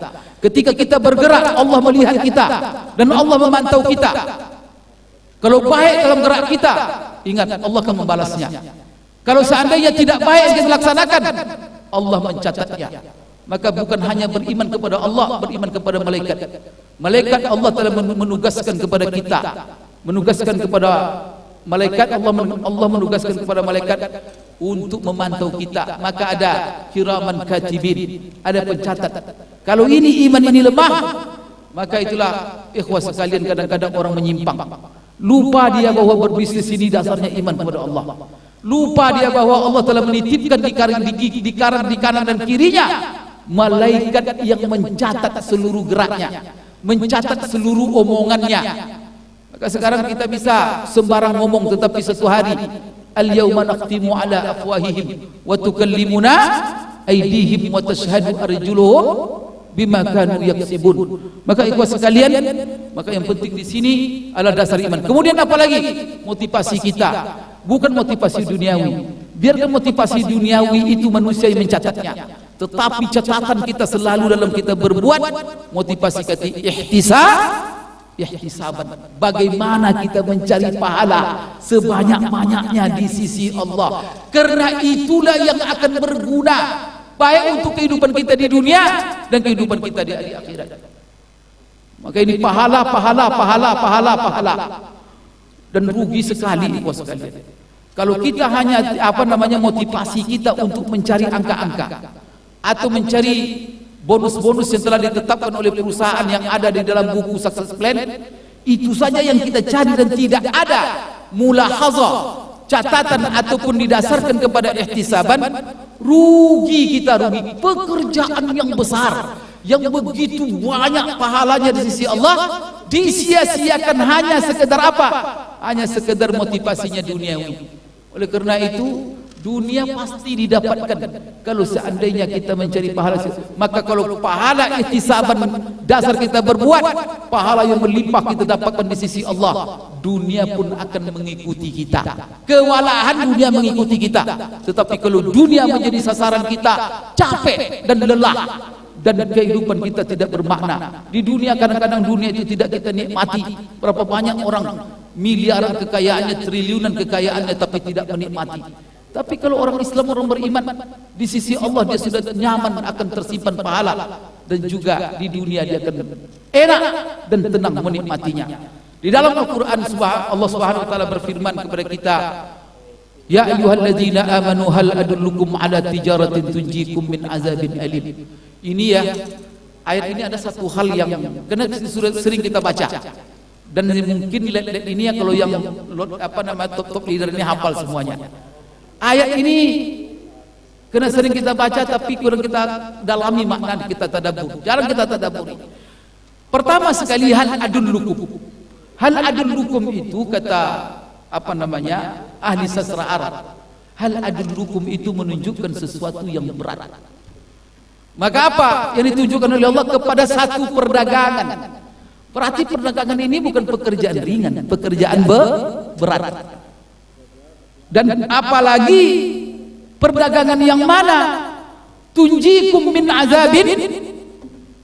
Ketika kita bergerak, Allah melihat kita dan Allah memantau kita. Kalau baik dalam gerak kita, ingat Allah akan membalasnya. Kalau seandainya tidak baik kita laksanakan, Allah mencatatnya. Maka bukan hanya beriman kepada Allah, beriman kepada malaikat. Malaikat Allah telah menugaskan kepada kita, menugaskan kepada malaikat, Allah menugaskan kepada malaikat untuk memantau kita. Maka ada kiraman katibin, ada pencatat. Kalau ini iman ini lemah, maka itulah ikhwah sekalian, kadang-kadang orang menyimpang. Lupa dia bahwa berbisnis ini dasarnya iman kepada Allah. Lupa dia bahwa Allah telah menitipkan di kanan dan kirinya malaikat yang mencatat seluruh geraknya, mencatat seluruh omongannya. Maka sekarang kita bisa sembarang ngomong, tetapi satu hari al-yawma naqtimu ala afwahihim wa tukallimuna aydihim wa tashhadu arjuluhum bima kanu yaksibun. Maka ikhwah sekalian, maka yang penting di sini adalah dasar iman. Kemudian apa lagi? Motivasi kita, bukan motivasi duniawi. Biarkan motivasi duniawi itu manusia yang mencatatnya, tetapi catatan kita selalu dalam kita berbuat, motivasi kita ihtisaban. Bagaimana kita mencari pahala sebanyak-banyaknya di sisi Allah, karena itulah yang akan berguna baik untuk kehidupan kita di dunia dan kehidupan kita di akhirat. Maka ini pahala dan rugi sekali ikhwah sekalian kalau kita hanya motivasi kita untuk mencari angka-angka atau mencari bonus-bonus yang telah ditetapkan oleh perusahaan yang ada di dalam buku success plan. Itu saja yang kita cari dan tidak ada mulahazah, catatan ataupun didasarkan kepada ihtisaban. Rugi kita, rugi pekerjaan yang besar yang begitu banyak pahalanya di sisi Allah, disia-siakan hanya sekedar apa? Hanya sekedar motivasinya duniawi. Oleh karena itu dunia pasti didapatkan kalau seandainya kita mencari pahala. Maka kalau pahala ihtisaban dasar kita berbuat, pahala yang melimpah kita dapatkan di sisi Allah, dunia pun akan mengikuti kita. Kewalahan dunia mengikuti kita. Tetapi kalau dunia menjadi sasaran kita, capek dan lelah dan kehidupan kita tidak bermakna. Di dunia kadang-kadang dunia itu tidak kita nikmati. Berapa banyak orang miliaran kekayaannya, triliunan kekayaannya, tapi tidak menikmati. Tapi kalau orang Islam, orang beriman, di sisi Allah dia sudah nyaman, akan tersimpan pahala, dan juga di dunia dia akan enak dan tenang menikmatinya. Di dalam Al-Quran Allah Subhanahu wa taala berfirman kepada kita, ya ayyuhalladzina amanu hal adullukum ala tijaratin tunjikum min azabin alim. Ini ya, ayat ini ada satu hal yang karena sering kita baca, dan mungkin ini ya, kalau yang top leader ini hafal semuanya. Ayat ini karena sering kita baca tapi kurang kita dalami makna, kita tadabbur. Jarang kita tadabburi. Pertama sekali, hal adullukum. Hal adullukum itu kata apa namanya ahli sastra Arab. Hal adullukum itu menunjukkan sesuatu yang berat. Maka apa yang ditunjukkan oleh Allah kepada satu perdagangan. Berarti perdagangan ini bukan pekerjaan ringan, pekerjaan berat. Dan apalagi perdagangan yang mana tunjikum min azabin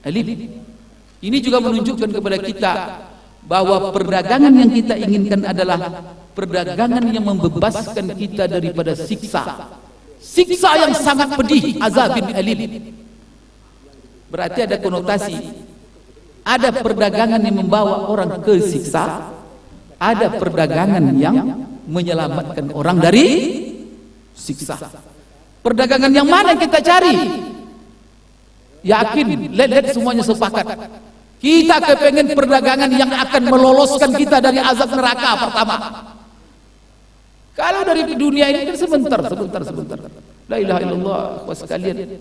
alim. Ini juga menunjukkan kepada kita bahwa perdagangan yang kita inginkan adalah perdagangan yang membebaskan kita daripada siksa. Siksa yang sangat pedih, azabin alim. Berarti ada konotasi. Ada perdagangan yang membawa orang ke siksa, ada perdagangan yang menyelamatkan orang dari siksa. Perdagangan yang mana kita cari? Yakin, lihat semuanya sepakat. Kita kepengen perdagangan yang akan meloloskan kita dari azab neraka pertama. Kalau dari dunia ini kan sebentar. La ilaha illallah, was sekalian.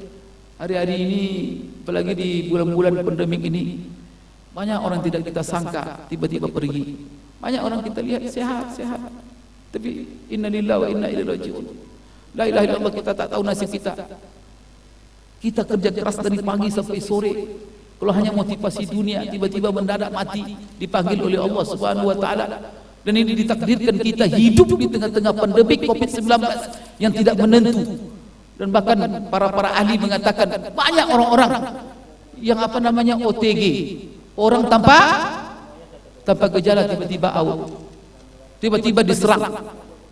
Hari-hari ini, apalagi di bulan-bulan pandemik ini, banyak orang tidak kita sangka tiba-tiba pergi. Banyak orang kita lihat sehat. Tapi innalillahi wa inna ilaihi raji'un. La ilaha illallah, kita tak tahu nasib kita. Kita kerja keras dari pagi sampai sore. Kalau hanya motivasi dunia, tiba-tiba mendadak mati, dipanggil oleh Allah Subhanahu wa taala. Dan ini ditakdirkan kita hidup di tengah-tengah pandemik Covid-19 yang tidak menentu. Dan bahkan para ahli mengatakan banyak orang-orang yang apa namanya OTG. Orang tanpa gejala tiba-tiba out, tiba-tiba diserang.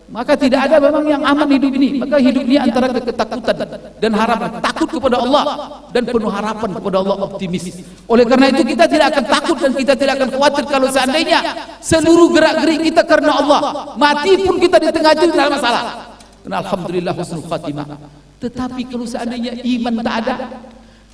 Maka tidak ada memang yang aman hidup ini. Maka hidup ini antara ketakutan dan harapan. Takut kepada Allah dan penuh harapan kepada Allah, optimis. Oleh karena itu kita tidak akan takut dan kita tidak akan khawatir kalau seandainya seluruh gerak-gerik kita karena Allah. Mati pun kita di tengah jalan tidak ada masalah. Dan alhamdulillah husnul khatimah. Tetapi kalau seandainya iman tak ada,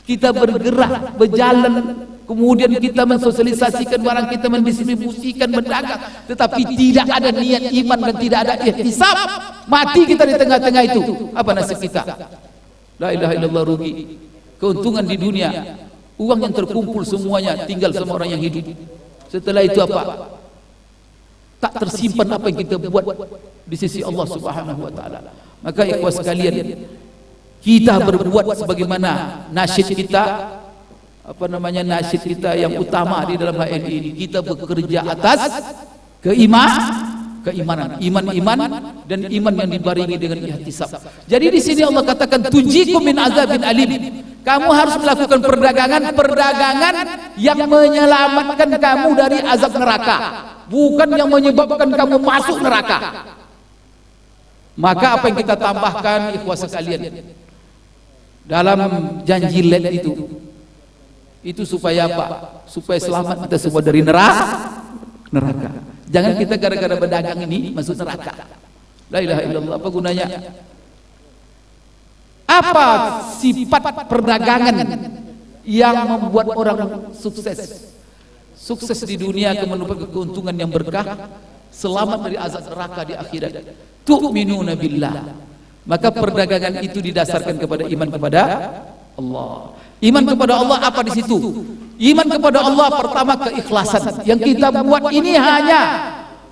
kita bergerak, berjalan, kemudian kita mensosialisasikan barang, kita mendistribusikan, berdagang, tetapi tidak ada niat iman dan tidak ada ihtisab, mati kita di tengah-tengah itu, apa nasib kita? La ilaha illallah, rugi. Keuntungan di dunia, uang yang terkumpul semuanya tinggal sama orang yang hidup. Setelah itu apa? Tak tersimpan apa yang kita buat di sisi Allah Subhanahu wa taala. Maka ikhwah sekalian, kita berbuat sebagaimana nasyid kita, apa namanya nasyid kita yang utama di dalam HNI ini. Kita bekerja atas keimanan, iman dan iman yang dibarengi dengan ihtisab. Jadi di sini Allah katakan tunjikum min azabin alim. Kamu harus melakukan perdagangan yang menyelamatkan kamu dari azab neraka, bukan yang menyebabkan kamu masuk neraka. Maka apa yang kita tambahkan ikhwah sekalian dalam janji LED itu supaya apa? Supaya selamat kita semua dari neraka. Jangan kita gara-gara berdagang ini masuk neraka. La ilaha illallah, apa gunanya? Apa sifat perdagangan yang membuat orang sukses? Sukses di dunia akan menumpang keuntungan yang berkah, selamat dari azab neraka di akhirat. Tu'minuna billah. Maka perdagangan itu didasarkan kepada iman kepada Allah. Iman kepada Allah apa di situ? Iman kepada Allah pertama keikhlasan. Yang kita buat ini hanya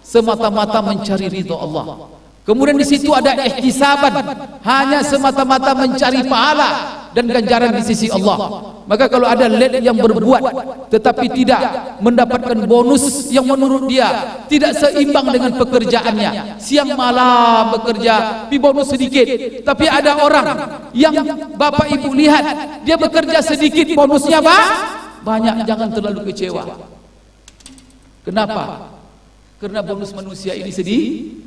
semata-mata mencari ridha Allah. Kemudian di situ ada ihtisaban, hanya semata-mata mencari pahala dan ganjaran di sisi Allah. Maka kalau ada led yang berbuat tetapi tidak mendapatkan bonus yang menurut dia tidak seimbang dengan pekerjaannya, siang malam bekerja, tapi bonus sedikit. Tapi ada orang yang Bapak Ibu lihat, dia bekerja sedikit, bonusnya banyak. Jangan terlalu kecewa. Kenapa? Karena bonus manusia ini sedih.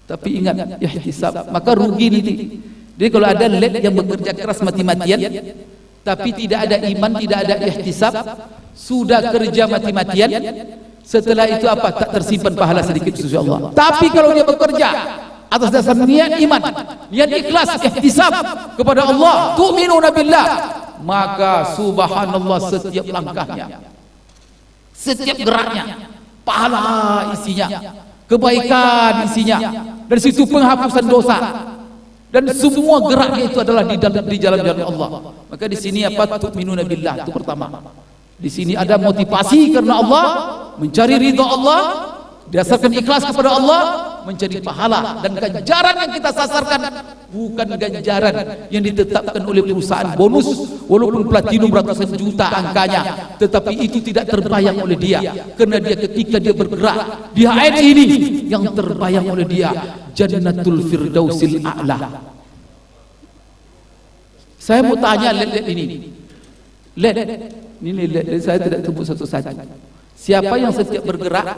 Tapi ingat, ihtisab, maka rugi nanti. Jadi kalau ada led yang bekerja keras mati-matian, tapi tidak ada iman, tidak ada ihtisab, sudah kerja mati-matian, setelah itu apa? Tak tersimpan pahala sedikit sisi Allah. Tapi kalau dia bekerja atas dasar niat iman, niat ikhlas, ihtisab kepada Allah, tu'minuna billah, maka subhanallah setiap langkahnya, setiap geraknya, pahala isinya, kebaikan isinya, dari situ penghapusan dosa, dan semua geraknya itu adalah di jalan-jalan Allah. Maka di sini apa? Tu'minuna billah, itu pertama. Di sini ada motivasi karena Allah, mencari ridha Allah, dasarkan ikhlas kepada Allah, mencari pahala dan ganjaran yang kita sasarkan bukan ganjaran yang ditetapkan oleh perusahaan bonus walaupun platinum ratusan juta angkanya, tetapi itu tidak terbayang oleh dia karena dia ketika dia bergerak di ayat ini yang terbayang oleh dia Jannatul Firdausil A'la. Saya mau tanya lihat ini. Lihat saya tidak sebut satu-satu. Siapa yang setiap bergerak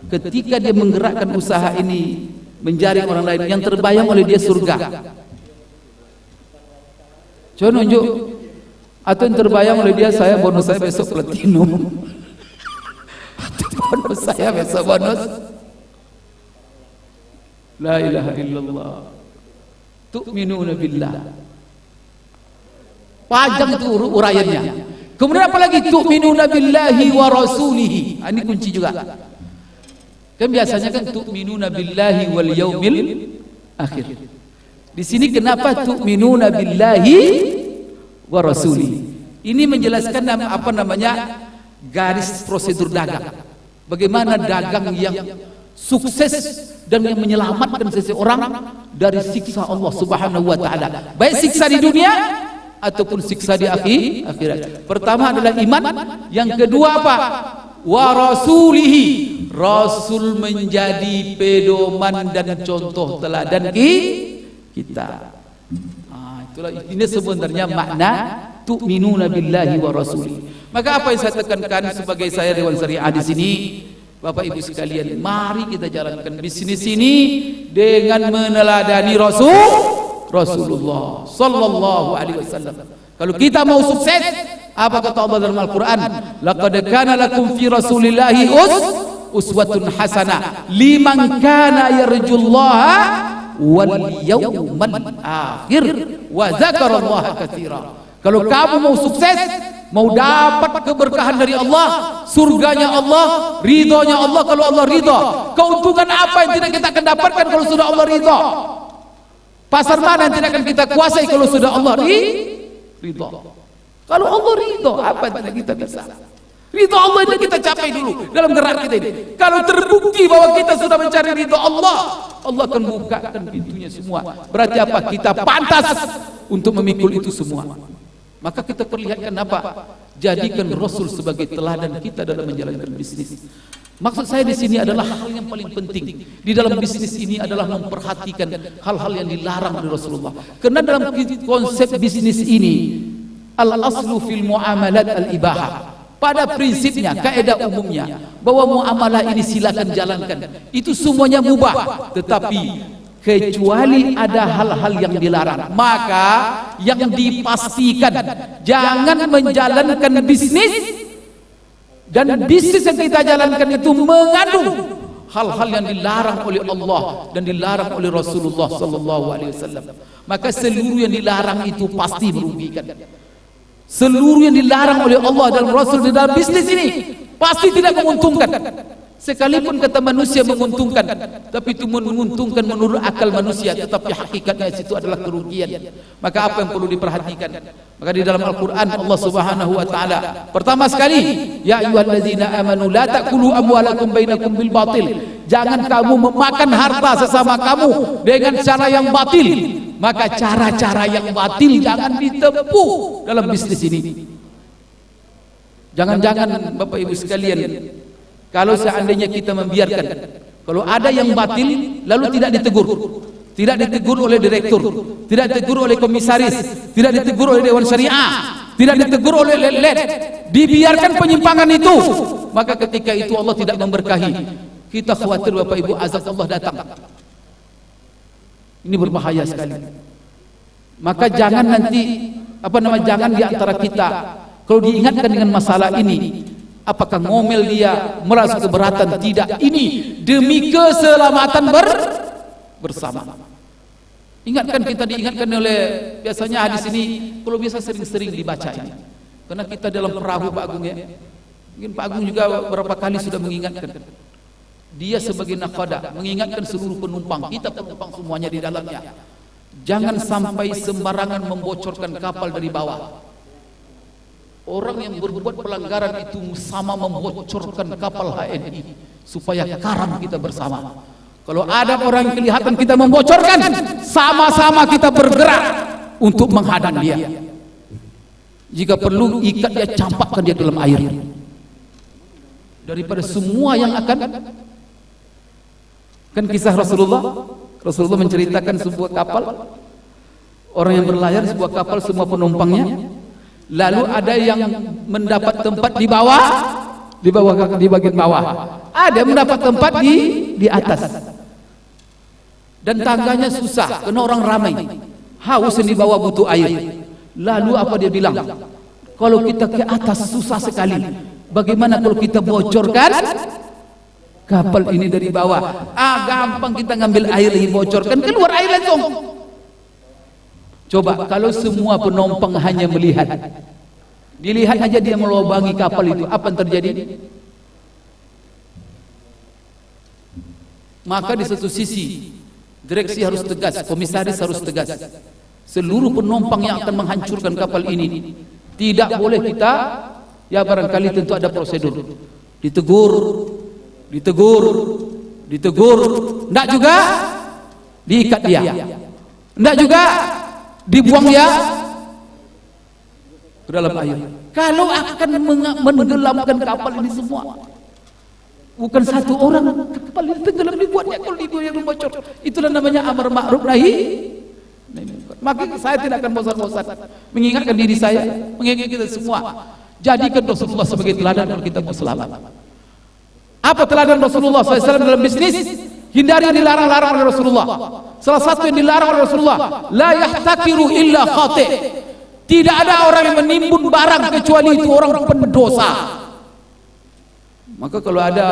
ketika dia menggerakkan usaha ini menjaring orang lain yang terbayang oleh dia surga? Coba nunjuk. Atau yang terbayang oleh dia saya bonus saya besok platinum. Atau bonus saya besok bonus. La ilaha illallah. Tu'minuna billah. Panjang itu uraiannya. Kemudian apa lagi? Tu'minuna billahi wa rasulihi. Ini kunci juga. Kan biasanya kan tu'minuna billahi wal yaumil akhir. Di sini kenapa tu'minuna billahi wa rasulihi? Ini menjelaskan apa namanya? Garis prosedur dagang. Bagaimana dagang yang sukses dan yang menyelamatkan seseorang dari siksa Allah Subhanahu wa taala. Baik siksa di dunia ataupun siksa di akhirat. Pertama adalah iman, yang kedua apa? Wa rasulihi. Rasul menjadi pedoman dan contoh teladan kita. Itulah ini sebenarnya makna tu'minuna billahi wa rasulihi. Maka apa yang saya tekankan sebagai saya Dewan Syariah di sini, Bapak Ibu sekalian, mari kita jalankan bisnis ini dengan meneladani Rasulullah sallallahu alaihi wasallam. Kalau kita mau sukses, apa kata Allah dalam Al-Qur'an? Laqad kana lakum fi Rasulillahi uswatun hasanah liman kana yarjullaha wal yawmal akhir wa dzakarallaha katsira. Kalau kamu mau sukses, mau dapat keberkahan dari Allah, surganya Allah, ridhonya Allah, kalau Allah ridho, keuntungan apa yang tidak kita akan dapatkan kalau sudah Allah ridho? Pasar mana yang tidak akan kita kuasai kalau sudah Allah ridho? Kalau Allah ridho, apa yang tidak kita bisa? Ridho Allah itu kita capai dulu dalam gerak kita ini. Kalau terbukti bahwa kita sudah mencari ridho Allah, Allah akan bukakan pintunya semua. Berarti apa? Kita pantas untuk memikul itu semua. Maka kita perlihatkan apa? Jadikan Rasul sebagai teladan kita dalam menjalankan bisnis. Maksud saya di sini adalah hal yang paling penting di dalam bisnis ini adalah memperhatikan hal-hal yang dilarang oleh Rasulullah. Karena dalam konsep bisnis ini al-aslu fil muamalat al-ibahah. Pada prinsipnya, kaidah umumnya bahwa muamalah ini silakan jalankan. Itu semuanya mubah, tetapi kecuali ada hal-hal yang dilarang. Maka yang dipastikan jangan menjalankan bisnis dan bisnis yang kita jalankan itu mengandung hal-hal yang dilarang oleh Allah dan dilarang oleh Rasulullah sallallahu alaihi wasallam. Maka seluruh yang dilarang itu pasti merugikan. Seluruh yang dilarang oleh Allah dan Rasul di dalam bisnis ini pasti tidak menguntungkan. Sekalipun kata manusia menguntungkan, tapi itu menguntungkan menurut akal manusia, tetapi hakikatnya itu adalah kerugian. Maka apa yang perlu diperhatikan? Maka di dalam Al-Quran Allah Subhanahu wa taala pertama sekali, ya ayyuhallazina amanu la ta'kulu amwalakum bainakum bil batil. Jangan kamu memakan harta sesama kamu dengan cara yang batil. Maka cara-cara yang batil jangan ditempuh dalam bisnis ini. Jangan-jangan Bapak Ibu sekalian, kalau seandainya kita membiarkan, kalau ada yang batil lalu tidak ditegur oleh direktur, tidak ditegur oleh komisaris, tidak ditegur oleh Dewan Syariah, tidak ditegur oleh led, dibiarkan penyimpangan itu, maka ketika itu Allah tidak memberkahi. Kita khawatir Bapak Ibu azab Allah datang. Ini berbahaya sekali. Maka jangan nanti jangan di antara kita kalau diingatkan dengan masalah ini, apakah ngomel dia, merasa keberatan? Tidak. Ini demi keselamatan bersama. Ingatkan, kita diingatkan oleh, biasanya hadis ini kalau biasa sering-sering dibaca ini. Karena kita dalam perahu Pak Agung ya. Mungkin Pak Agung juga beberapa kali sudah mengingatkan. Dia sebagai nakhoda mengingatkan seluruh penumpang, kita penumpang semuanya di dalamnya. Jangan sampai sembarangan membocorkan kapal dari bawah. orang yang berbuat pelanggaran itu sama membocorkan kapal HNI supaya karam kita bersama. Kalau ada orang yang kelihatan kita membocorkan, sama-sama kita bergerak untuk menghadang dia. Jika perlu ikat dia, campakkan dia dalam air. Daripada semua yang akan, kan kisah Rasulullah menceritakan sebuah kapal, orang yang berlayar sebuah kapal semua penumpangnya, lalu ada yang mendapat tempat di bawah, di bagian bawah, ada yang mendapat tempat di atas, dan tangganya susah karena orang ramai, haus yang di bawah butuh air. Lalu apa dia bilang? Kalau kita ke atas susah sekali, bagaimana kalau kita bocorkan kapal ini dari bawah? Gampang, kita ngambil air lagi, bocorkan, keluar air langsung. Coba kalau semua penumpang hanya melihat, dilihat aja dia melobangi kapal itu, apa yang terjadi? Maka di satu sisi direksi harus tegas, komisaris harus tegas. Seluruh penumpang yang akan menghancurkan kapal ini tidak boleh kita, ya barangkali tentu ada prosedur, ditegur, enggak juga diikat dia, enggak juga dibuang dia ke dalam air. Kalau akan menenggelamkan kapal ini semua, bukan satu orang, kapal ini tenggelam dibuatnya, kalau dibuat yang bocor, itulah namanya amar ma'ruf nahi. Maka saya tidak akan bosan-bosan mengingatkan diri saya, mengingatkan kita semua, jadikan Rasulullah sebagai teladan kalau kita mau selamat. Apa teladan Rasulullah SAW dalam bisnis? Hindari yang dilarang-larang oleh Rasulullah. Salah satu yang dilarang oleh Rasulullah, la yahtakiru illa khati'. Tidak ada orang yang menimbun barang kecuali itu orang pendosa. Maka kalau ada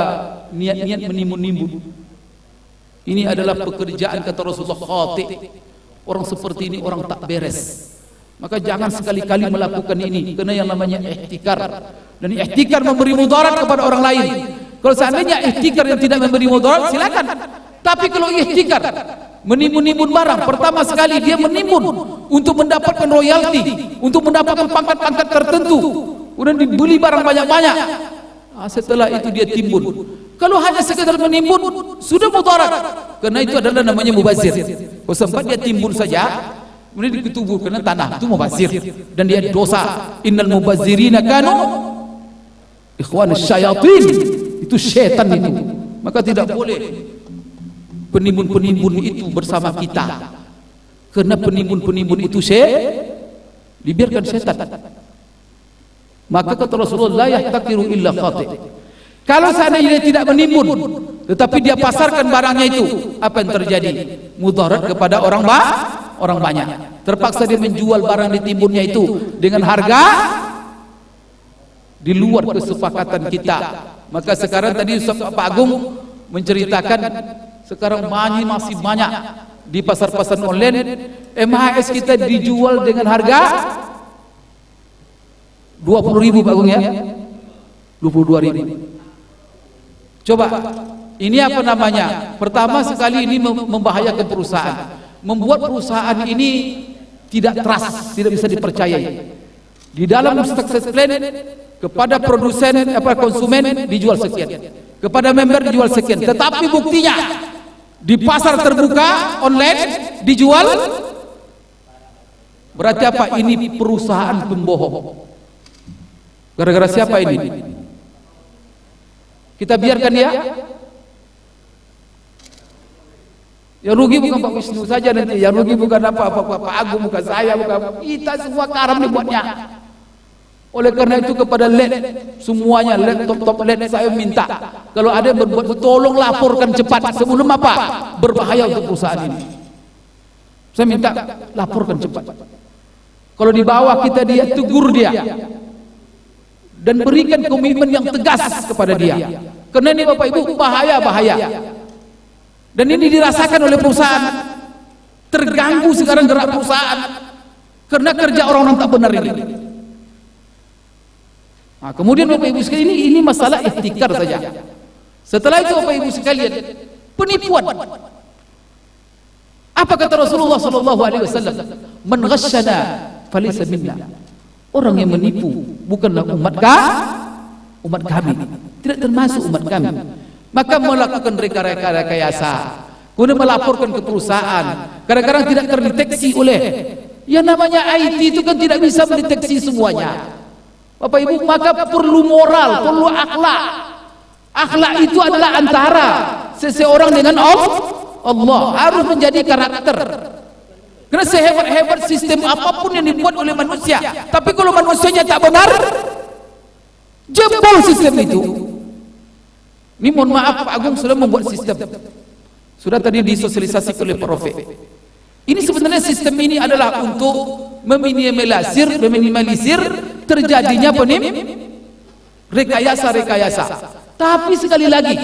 niat-niat menimbun-nimbun, ini adalah pekerjaan kata Rasulullah khati'. Orang seperti ini orang tak beres. Maka jangan sekali-kali melakukan ini, karena yang namanya ihtikar, dan ihtikar memberi mudarat kepada orang lain. Kalau seandainya ihtikar yang tidak memberi mudarat, silakan. Tapi kalau ihtikar menimbun-nimbun barang, pertama sekali dia menimbun untuk mendapatkan royalti, untuk mendapatkan pangkat-pangkat tertentu, kemudian dibeli barang banyak-banyak. Setelah itu dia timbun. Kalau hanya sekedar menimbun, sudah mudarat, karena itu adalah namanya mubazir. Kalau sempat dia timbun saja, kemudian diketubur karena tanah, itu mubazir, dan dia dosa. Innal mubazirina kanu ikhwanus syayatin, itu syaitan itu. Maka tidak boleh penimbun-penimbun itu bersama kita, karena penimbun-penimbun itu dibiarkan syaitan. Maka kata Rasulullah, la yahtakiru illa khati'. Kalau seandainya dia tidak menimbun, tetapi dia pasarkan barangnya itu, apa yang terjadi? Mudarat kepada orang banyak. Terpaksa dia menjual barang ditimbunnya itu dengan harga di luar kesepakatan kita. Maka sekarang tadi Ustaz Pak Agung menceritakan, sekarang masih banyak di pasar-pasar online MHS kita dijual dengan harga 20.000 Pak Agung ya, 22.000. Coba, ini apa namanya? Pertama sekali ini membahayakan perusahaan, membuat perusahaan ini tidak trust, tidak bisa dipercayai. Di dalam success plan, kepada produsen, konsumen dijual sekian, kepada member dijual sekian, tetapi buktinya di pasar terbuka online dijual, berarti apa? Ini perusahaan pembohong. Gara-gara siapa ini? Kita biarkan dia. Yang rugi bukan Pak Wisnu saja nanti, yang rugi bukan Pak Agung, bukan saya, bukan kita, semua karam dibuatnya. Oleh karena itu kepada LED semuanya, LED top LED, saya minta kalau ada yang berbuat, tolong laporkan cepat sebelum apa? Berbahaya untuk perusahaan ini. Saya minta laporkan cepat. Kalau di bawah kita dia tegur dia, dan berikan komitmen yang tegas kepada dia, karena ini Bapak Ibu bahaya. Dan ini dirasakan oleh perusahaan, terganggu sekarang gerak perusahaan karena kerja orang-orang tak benar ini. Nah, kemudian Bapak Ibu sekalian, ini masalah ihtikar saja. Setelah itu Bapak Ibu sekalian, penipuan. Apa kata Rasulullah SAW? Man ghasyana falaysa minna. Orang yang menipu bukanlah umat kami, tidak termasuk umat kami. Maka melakukan rekayasa, kemudian melaporkan ke perusahaan. Kadang-kadang tidak terdeteksi oleh yang namanya IT itu kan tidak bisa mendeteksi semuanya. Bapak Ibu, maka perlu moral, perlu akhlak. Akhlak itu adalah antara seseorang dengan Allah, harus menjadi karakter. Karena sehebat-hebat sistem apapun yang dibuat oleh manusia, tapi kalau manusianya tak benar, jebol sistem itu. Ini mohon maaf, Pak Agung sudah membuat sistem, sudah tadi disosialisasi oleh Pak Rofiq. Ini sebenarnya sistem ini adalah untuk meminimalisir terjadinya rekayasa. Tapi sekali lagi,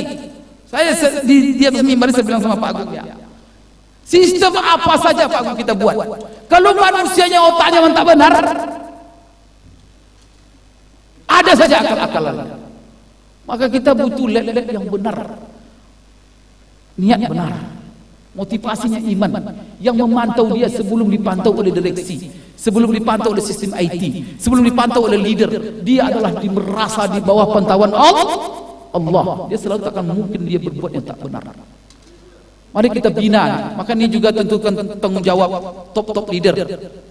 saya di atas mimbar saya bilang sama Pak Agung, ya, sistem apa saja Pak Agung kita buat, kalau manusianya otaknya tak benar, ada saja akal-akalan. Maka kita butuh lab yang benar, niat benar, motivasinya iman, yang memantau dia sebelum dipantau oleh direksi, sebelum dipantau oleh sistem IT, sebelum dipantau oleh leader. Dia adalah merasa di bawah pantauan Allah. Dia selalu takkan mungkin dia berbuat yang tak benar. Mari kita bina. Maka ini juga tentukan tanggung jawab top leader.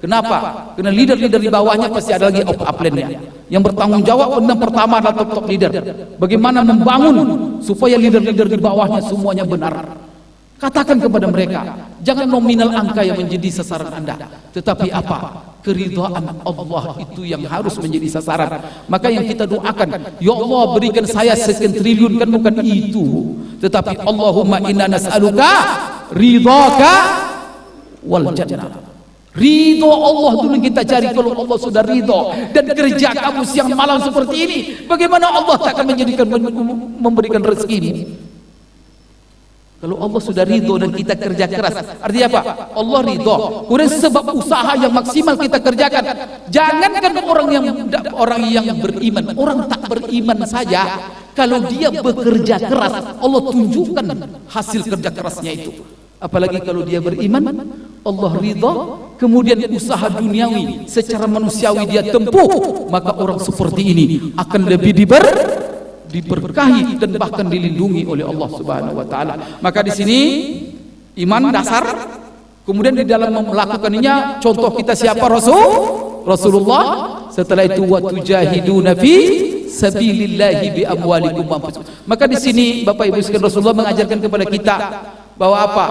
Kenapa? Karena leader di bawahnya pasti ada lagi upline-nya. Yang bertanggung jawab yang pertama adalah top leader. Bagaimana membangun supaya leader di bawahnya semuanya benar. Katakan kepada mereka, jangan nominal angka yang menjadi sasaran Anda, tetapi apa? Keridhaan Allah itu yang harus menjadi sasaran. Maka yang kita doakan, ya Allah berikan saya sekian triliun, kan bukan itu, tetapi Allahumma inna nas'aluka ridhaka wal jannah. Ridho Allah dulu kita cari. Kalau Allah sudah ridho dan kerja kamu siang malam seperti ini, bagaimana Allah tak akan memberikan rezeki ini? Kalau Allah sudah ridho dan kita kerja keras, artinya apa? Allah ridho. Kemudian sebab usaha yang maksimal kita kerjakan. Jangankan orang yang beriman, orang tak beriman saja, kalau dia bekerja keras, Allah tunjukkan hasil kerja kerasnya itu. Apalagi kalau dia beriman, Allah ridho, kemudian usaha duniawi secara manusiawi dia tempuh, maka orang seperti ini akan lebih diberkahi dan bahkan dilindungi oleh Allah Subhanahu wa taala. Maka di sini iman dasar, kemudian di dalam melakukannya contoh kita siapa? Rasulullah. Setelah itu wa tujahiduna fi sabilillahi bi amwalikum wa anfusikum. Maka di sini Bapak Ibu sekalian, Rasulullah mengajarkan kepada kita bahwa apa?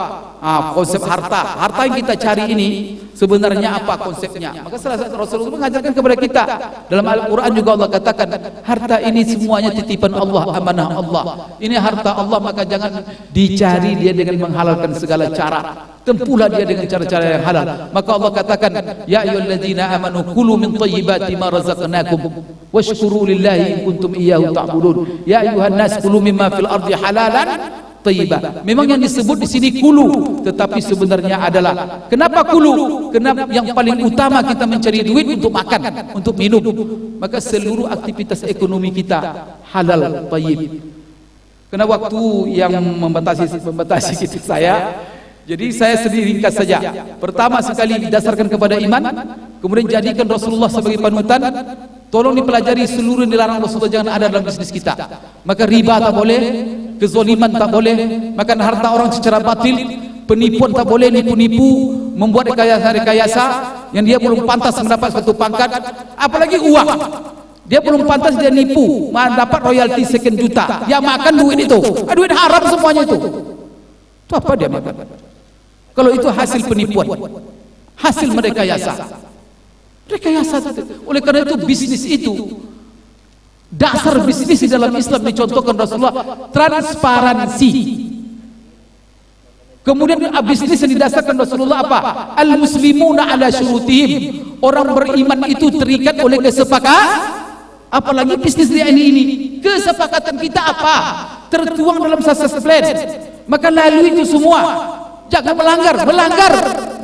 Konsep harta yang kita cari ini sebenarnya apa konsepnya? Maka Rasulullah mengajarkan kepada kita, dalam Al-Quran juga Allah katakan, harta ini semuanya titipan Allah, amanah Allah. Ini harta Allah, maka jangan dicari dia dengan menghalalkan segala cara. Tempuhlah dia dengan cara-cara yang halal. Maka Allah katakan, ya ayyuhalladzina amanu kulu min thayyibati ma razaqnakum washkuru lillahi in kuntum iyyahu ta'budun. Ya ayyuhan nas kulu mimma fil ardi halalan thayyibah. Memang yang disebut di sini kulu, tetapi sebenarnya adalah kenapa kulu? Kenapa yang paling utama kita mencari duit untuk makan, untuk minum. Maka seluruh aktivitas ekonomi kita halal thayyib. Karena waktu yang membatasi kita saya, jadi saya sedih ringkas saja. Pertama sekali didasarkan kepada iman, kemudian jadikan Rasulullah sebagai panutan. Tolong dipelajari seluruh yang dilarang Rasulullah jangan ada dalam bisnis kita. Maka riba tak boleh, kezoliman tak boleh, makan harta orang secara batil, penipuan tak boleh, nipu-nipu, membuat rekayasa yang dia belum pantas mendapat satu pangkat, apalagi uang. Dia belum pantas, dia nipu, dapat royalti sekian juta, dia makan duit itu, duit haram semuanya itu. Itu apa dia makan? Kalau itu hasil penipuan, hasil merekayasa. Oleh karena itu bisnis itu, dasar bisnis di dalam Islam dicontohkan Rasulullah transparansi. Kemudian bisnis yang didasarkan Rasulullah apa? Al muslimuna ala syurutihim. Orang beriman itu terikat oleh kesepakatan. Apalagi bisnis dia ini kesepakatan kita apa? Tertuang dalam success plan. Maka lalui itu semua. Jangan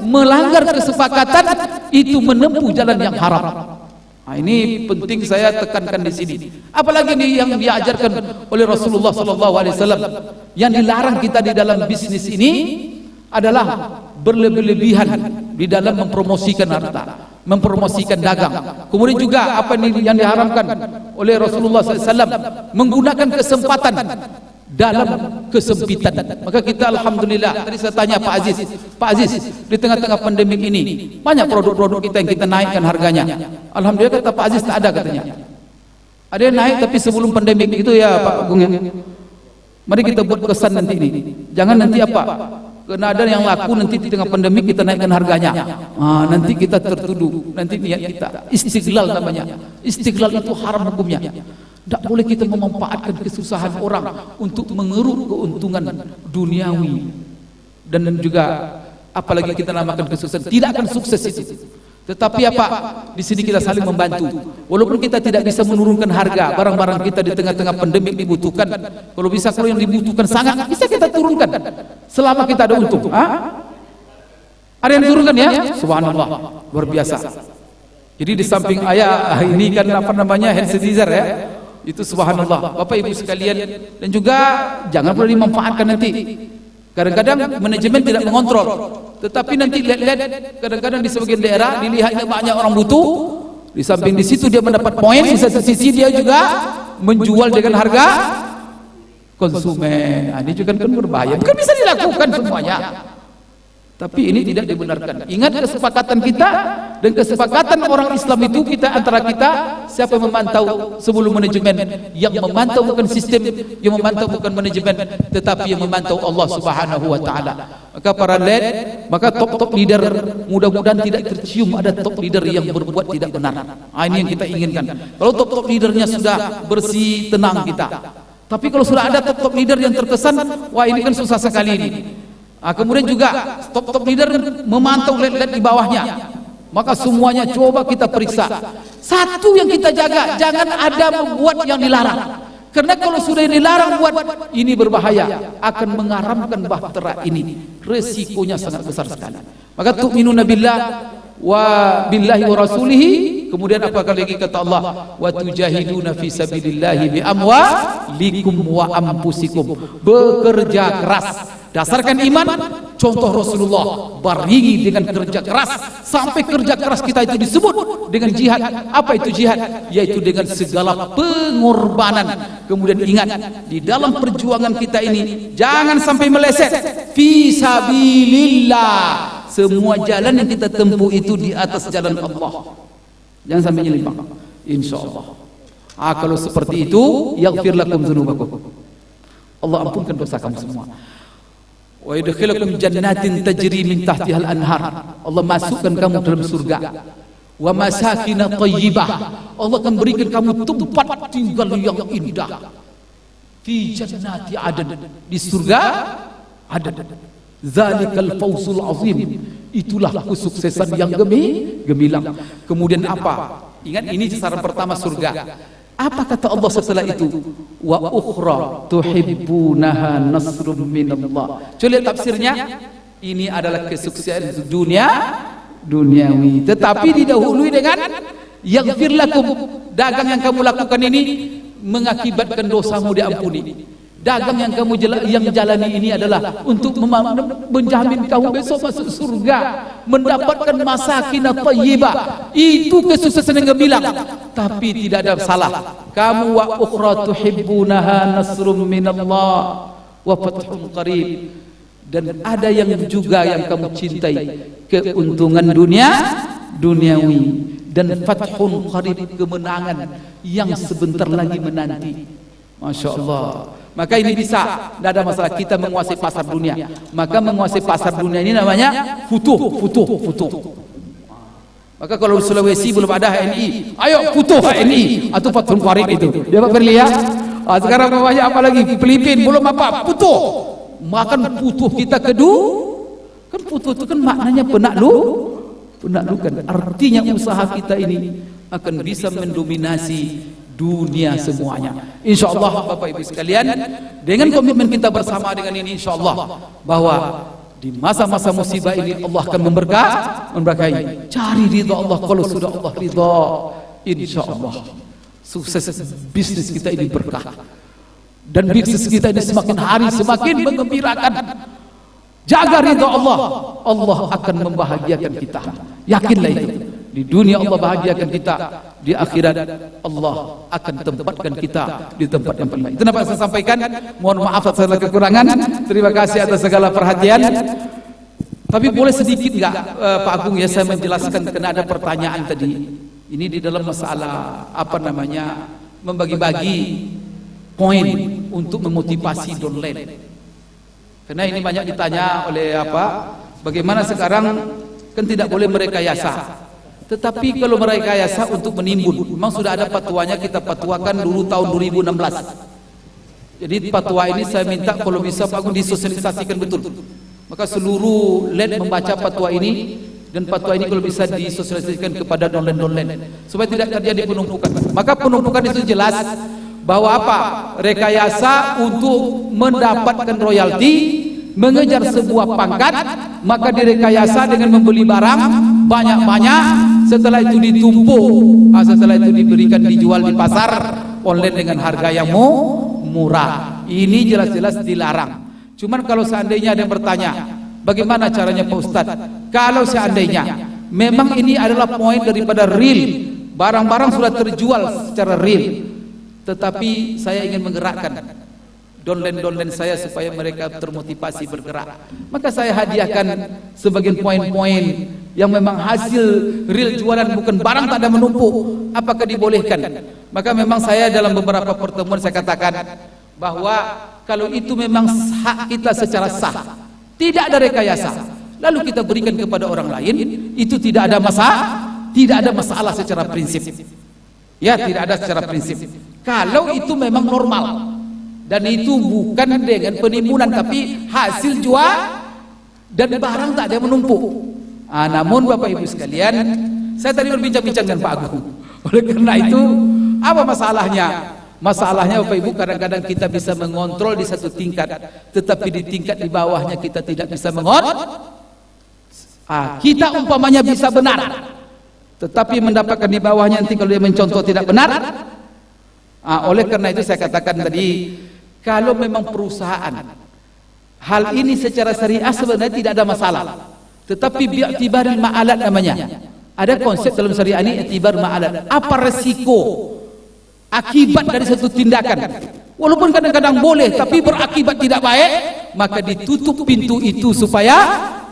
melanggar kesepakatan itu menempuh jalan yang haram. Nah, ini penting saya tekankan di sini. Apalagi ini yang diajarkan oleh Rasulullah SAW. Yang dilarang kita di dalam bisnis ini adalah berlebih-lebihan di dalam mempromosikan harta. mempromosikan dagang. Kemudian juga apa yang diharamkan oleh Rasulullah SAW, menggunakan kesempatan dalam kesempitan. Maka kita alhamdulillah, tadi saya tanya Pak Aziz, di tengah-tengah pandemik ini banyak produk-produk kita yang kita naikkan harganya. Alhamdulillah, kata Pak Aziz tak ada katanya. Ada yang naik tapi sebelum pandemik itu ya Pak Agung ya. Mari kita buat kesan nanti ini. Jangan nanti apa? Karena ada yang laku nanti di tengah pandemik kita naikkan harganya. Nanti kita tertuduh. Nanti niat kita istiqlal namanya. Istiqlal itu haram hukumnya. Tak boleh kita memanfaatkan kesusahan orang untuk mengeruk keuntungan duniawi. Dan juga apalagi kita namakan kesusahan, tidak akan sukses itu. Tetapi apa? Di sini kita saling membantu. Walaupun kita tidak bisa menurunkan harga barang-barang kita di tengah-tengah pandemik dibutuhkan. Kalau bisa, kalau yang dibutuhkan sangat bisa kita turunkan. Selama kita ada untung. Ada yang turunkan ya? Subhanallah, luar biasa. Jadi di samping ayah ini kan apa namanya hand sanitizer ya. Itu subhanallah. Bapak Ibu sekalian, dan juga jangan pula dimanfaatkan nanti. Kadang-kadang manajemen tidak mengontrol, tetapi nanti lihat-lihat kadang-kadang di sebagian daerah dilihatnya banyak orang butuh, di samping di situ dia mendapat poin, di satu sisi dia juga menjual dengan harga konsumen. Ini juga kan berbahaya. Bukan bisa dilakukan semuanya, tapi ini tidak dibenarkan. Ingat kesepakatan kita dan kesepakatan orang Islam itu, kita antara kita siapa yang memantau sebelum manajemen. Yang memantau bukan sistem, yang memantau bukan manajemen, tetapi yang memantau Allah Subhanahu wa taala. Maka para maka top leader mudah-mudahan tidak tercium ada top leader yang berbuat tidak benar. Ini yang kita inginkan. Kalau top leadernya sudah bersih, tenang kita. Tapi kalau sudah ada top leader yang terkesan, wah ini kan susah sekali ini. Kemudian juga top leader memantau lihat di bawahnya. Maka semuanya coba kita periksa. Satu yang kita jaga, jangan ada membuat yang dilarang. Karena kalau sudah dilarang buat, ini berbahaya, akan mengaramkan bahtera ini. Resikonya sangat besar sekali. Maka tu'minuna billah wa billahi wa rasulihi. Kemudian apa lagi kata Allah? Wa tujahiduna fi sabilillahi bi amwalikum wa anfusikum. Bekerja keras. Dasarkan iman, contoh Rasulullah baringi dengan kerja keras, sampai kerja keras kita itu disebut dengan jihad. Apa itu jihad? Yaitu dengan segala pengorbanan. Kemudian ingat, di dalam perjuangan kita ini jangan sampai meleset. Fi sabilillah. Semua jalan yang kita tempuh itu di atas jalan Allah. Jangan sampai menyimpang. Insyaallah. Kalau seperti itu, yaghfir lakum dzunubakum. Allah ampunkan dosa kamu semua. Wa yudkhilukum jannatin tajri min tahtihal anhar. Allah masukkan kamu dalam surga. Wa masakin thayyibah. Allah akan berikan kamu tempat tinggal yang indah. Fi jannati adn. Di surga adn. Zalikal fawzul azim. Itulah kesuksesan yang gemilang. Kemudian apa? Ingat, ini sasaran pertama surga. Apa kata Allah setelah itu? Wa ukhra tuhibbunaha nasrun minallah. Coba lihat tafsirnya. Ini adalah kesuksesan duniawi. Tetapi didahului dengan yaghfir lakum. Dagang yang kamu lakukan ini mengakibatkan dosamu diampuni. Dagang yang kamu jalani ini adalah untuk menjamin kamu besok masuk surga, mendapatkan masakin thayyibah. Itu kesuksesan yang gemilang. Tapi tidak ada salah. Kamu wa ukhra tuhibbunaha nasrum minallah wa fathun qarib. Dan ada yang juga yang kamu cintai, keuntungan duniawi dan fathun qarib, kemenangan yang sebentar lagi menanti. Masya Allah. Maka ini bisa, tidak ada masalah kita menguasai pasar dunia. Maka menguasai pasar dunia ini namanya futuh. Maka kalau Sulawesi belum ada HNI, ayo futuh HNI atau Fathul Qarib itu. Dia Pak Firly ya. Sekarang namanya apa lagi? Filipin belum apa? Futuh. Makan futuh kita kedua. Kan futuh itu kan maknanya penaklukan. Artinya usaha kita ini akan bisa mendominasi dunia semuanya. Insyaallah Bapak Ibu sekalian, dengan komitmen kita bersama dengan ini, insyaallah bahwa di masa-masa musibah ini Allah akan memberkahi. Cari ridha Allah. Kalau sudah Allah ridha, insyaallah sukses bisnis kita ini berkah. Dan bisnis kita ini semakin hari semakin menggembirakan. Jaga ridha Allah, Allah akan membahagiakan kita. Yakinlah itu. Di dunia Allah bahagiakan kita, di akhirat Allah akan tempatkan kita di tempat yang paling baik. Itu dapat saya sampaikan. Mohon maaf atas segala kekurangan. Terima kasih atas segala perhatian. Tapi boleh sedikit enggak Pak Agung ya saya menjelaskan, karena ada pertanyaan tadi. Ini di dalam masalah apa namanya, membagi-bagi poin untuk memotivasi downline. Karena ini banyak ditanya oleh bagaimana sekarang kan tidak boleh merekayasa. Tetapi kalau merekayasa untuk menimbun, memang sudah ada fatwanya, kita fatwakan dulu tahun 2016. Jadi fatwa ini saya minta kalau bisa Pak Agung disosialisasikan betul. Maka seluruh LED membaca fatwa ini, dan fatwa ini kalau bisa disosialisasikan kepada downline supaya tidak terjadi penumpukan. Maka penumpukan itu jelas bahwa rekayasa untuk mendapatkan royalti, mengejar sebuah pangkat, maka direkayasa dengan membeli barang banyak-banyak, setelah itu ditumpuk, setelah itu diberikan dijual di pasar online dengan harga yang murah. Ini jelas-jelas dilarang. Cuman kalau seandainya ada yang bertanya, bagaimana caranya Pak Ustadz? Kalau seandainya memang ini adalah poin daripada real, barang-barang sudah terjual secara real, tetapi saya ingin menggerakkan downline saya supaya mereka termotivasi bergerak, maka saya hadiahkan sebagian poin-poin yang memang hasil real jualan, bukan barang tak ada menumpuk. Apakah dibolehkan? Maka memang saya dalam beberapa pertemuan saya katakan bahwa kalau itu memang hak kita secara sah, tidak ada rekayasa, lalu kita berikan kepada orang lain, itu tidak ada masalah secara prinsip. Ya, tidak ada secara prinsip. Kalau itu memang normal dan itu bukan dengan penimbunan, tapi hasil jual dan barang tak ada yang menumpuk. Namun Bapak Ibu sekalian, saya tadi berbincang-bincang dengan Pak Agung. Oleh karena itu, apa masalahnya? Masalahnya Bapak Ibu, kadang-kadang kita bisa mengontrol di satu tingkat, tetapi di tingkat di bawahnya kita tidak bisa mengontrol. Kita umpamanya bisa benar, tetapi mendapatkan di bawahnya nanti kalau dia mencontoh tidak benar. Oleh karena itu saya katakan tadi, kalau memang perusahaan hal ini secara syariah sebenarnya tidak ada masalah, tetapi bi'tibar ma'alat namanya. Ada konsep dalam syariah ini i'tibar ma'alat. Apa resiko akibat dari satu tindakan? Walaupun kadang-kadang boleh tapi berakibat tidak baik, maka ditutup pintu itu supaya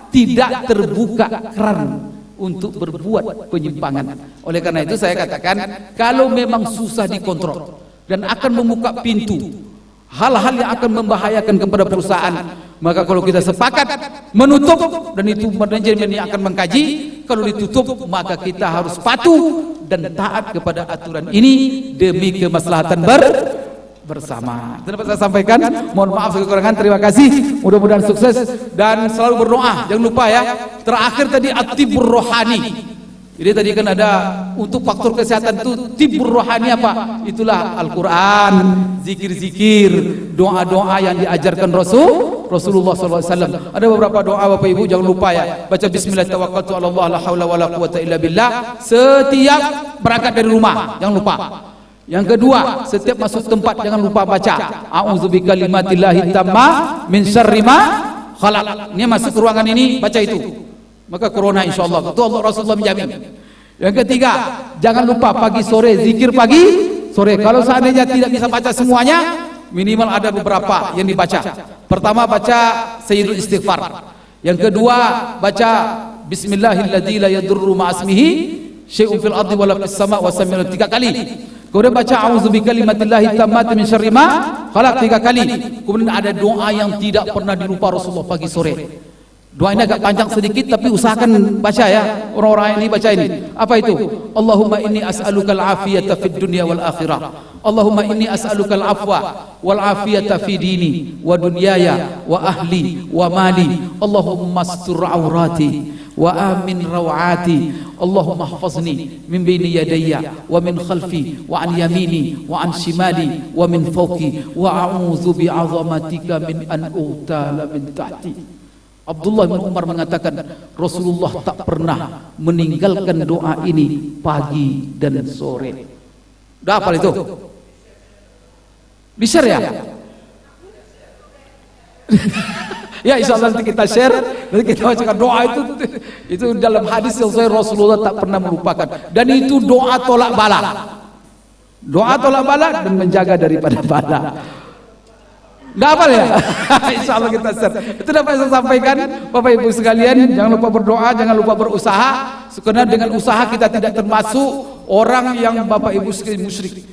tidak terbuka keran untuk berbuat penyimpangan. Oleh karena itu saya katakan, kalau memang susah dikontrol dan akan membuka pintu hal-hal yang akan membahayakan kepada perusahaan, maka kalau kita sepakat menutup, dan itu manajemen yang akan mengkaji, kalau ditutup maka kita harus patuh dan taat kepada aturan ini demi kemaslahatan bersama. Itu dapat saya sampaikan. Mohon maaf kekurangan. Terima kasih. Mudah-mudahan sukses dan selalu berdoa. Jangan lupa ya. Terakhir tadi at-tibur rohani. Jadi tadi kan ada untuk faktor kesehatan itu tibur rohani apa? Itulah Al-Quran, zikir-zikir, doa-doa yang diajarkan Rasulullah SAW. Ada beberapa doa Bapak Ibu, jangan lupa ya. Baca bismillah tawakkaltu ala Allah la haula wala quwata illa billah setiap berangkat dari rumah, jangan lupa. Yang kedua, setiap masuk tempat jangan lupa baca a'udzubika kalimatillahi tamma min syarri ma khalaq. Ini masuk ke ruangan ini baca itu, maka corona insyaallah itu Allah Rasulullah menjamin. Yang ketiga, jangan lupa pagi sore zikir pagi sore. Kalau seandainya tidak bisa baca semuanya, minimal ada beberapa yang dibaca. Pertama baca sayyidul istighfar. Yang kedua baca bismillahilladzi la yadurru ma'asmihi syai'un fil ardi wala fis sama' wa sami'un 3 kali. Kemudian baca a'udzubika kalimatillahi tammati min syarri ma khalaq 3 kali. Kemudian ada doa yang tidak pernah dilupa Rasulullah pagi sore. Doa ini agak panjang sedikit tapi usahakan baca ya, orang-orang ini baca ini. Apa itu? Allahumma inni as'alukal afiyata fid dunya wal akhirah. Allahumma inni as'alukal afwa wal afiyata fi dini wa dunyaya wa ahli wa mali. Allahumma astur aurati wa amin rawati. Allahumma ihfazni min baini yadayya wa min khalfi wa an yamini wa an shimali wa min fawqi wa a'udzu bi 'azamatika min an ughtala min tahti. Abdullah bin Umar mengatakan Rasulullah tak pernah meninggalkan doa ini pagi dan sore. Udah hafal itu? Di-share ya? Ya insyaallah nanti kita share, nanti kita bacakan doa itu dalam hadis yang saya Rasulullah tak pernah melupakan, dan itu doa tolak bala. Doa tolak bala dan menjaga daripada bala. Nggak apa ya? Insya Allah kita share. Itu dapat saya sampaikan, Bapak Ibu sekalian. Jangan lupa berdoa, jangan lupa berusaha. Karena dengan usaha kita tidak termasuk orang yang Bapak Ibu sekalian musyrik.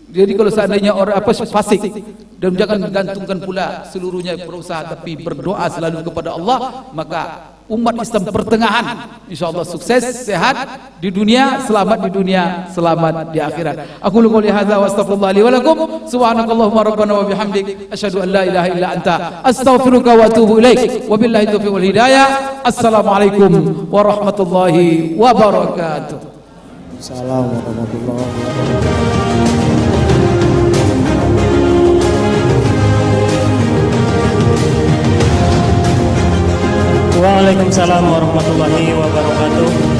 Jadi kalau seandainya orang fasik, dan jangan gantungkan pula seluruhnya berusaha, tapi berdoa selalu kepada Allah, maka umat Islam pertengahan insyaallah sukses, sehat di dunia, selamat di dunia, selamat di akhirat. Aku qouli hadza wa astaghfirullah li wa lakum. Subhanakallahumma rabbana wa bihamdik asyhadu an la ilaha illa anta astaghfiruka wa atubu ilaik. Wabillahi taufiq wal hidayah. Assalamualaikum warahmatullahi wabarakatuh. Assalamualaikum warahmatullahi wabarakatuh. Waalaikumsalam warahmatullahi wabarakatuh.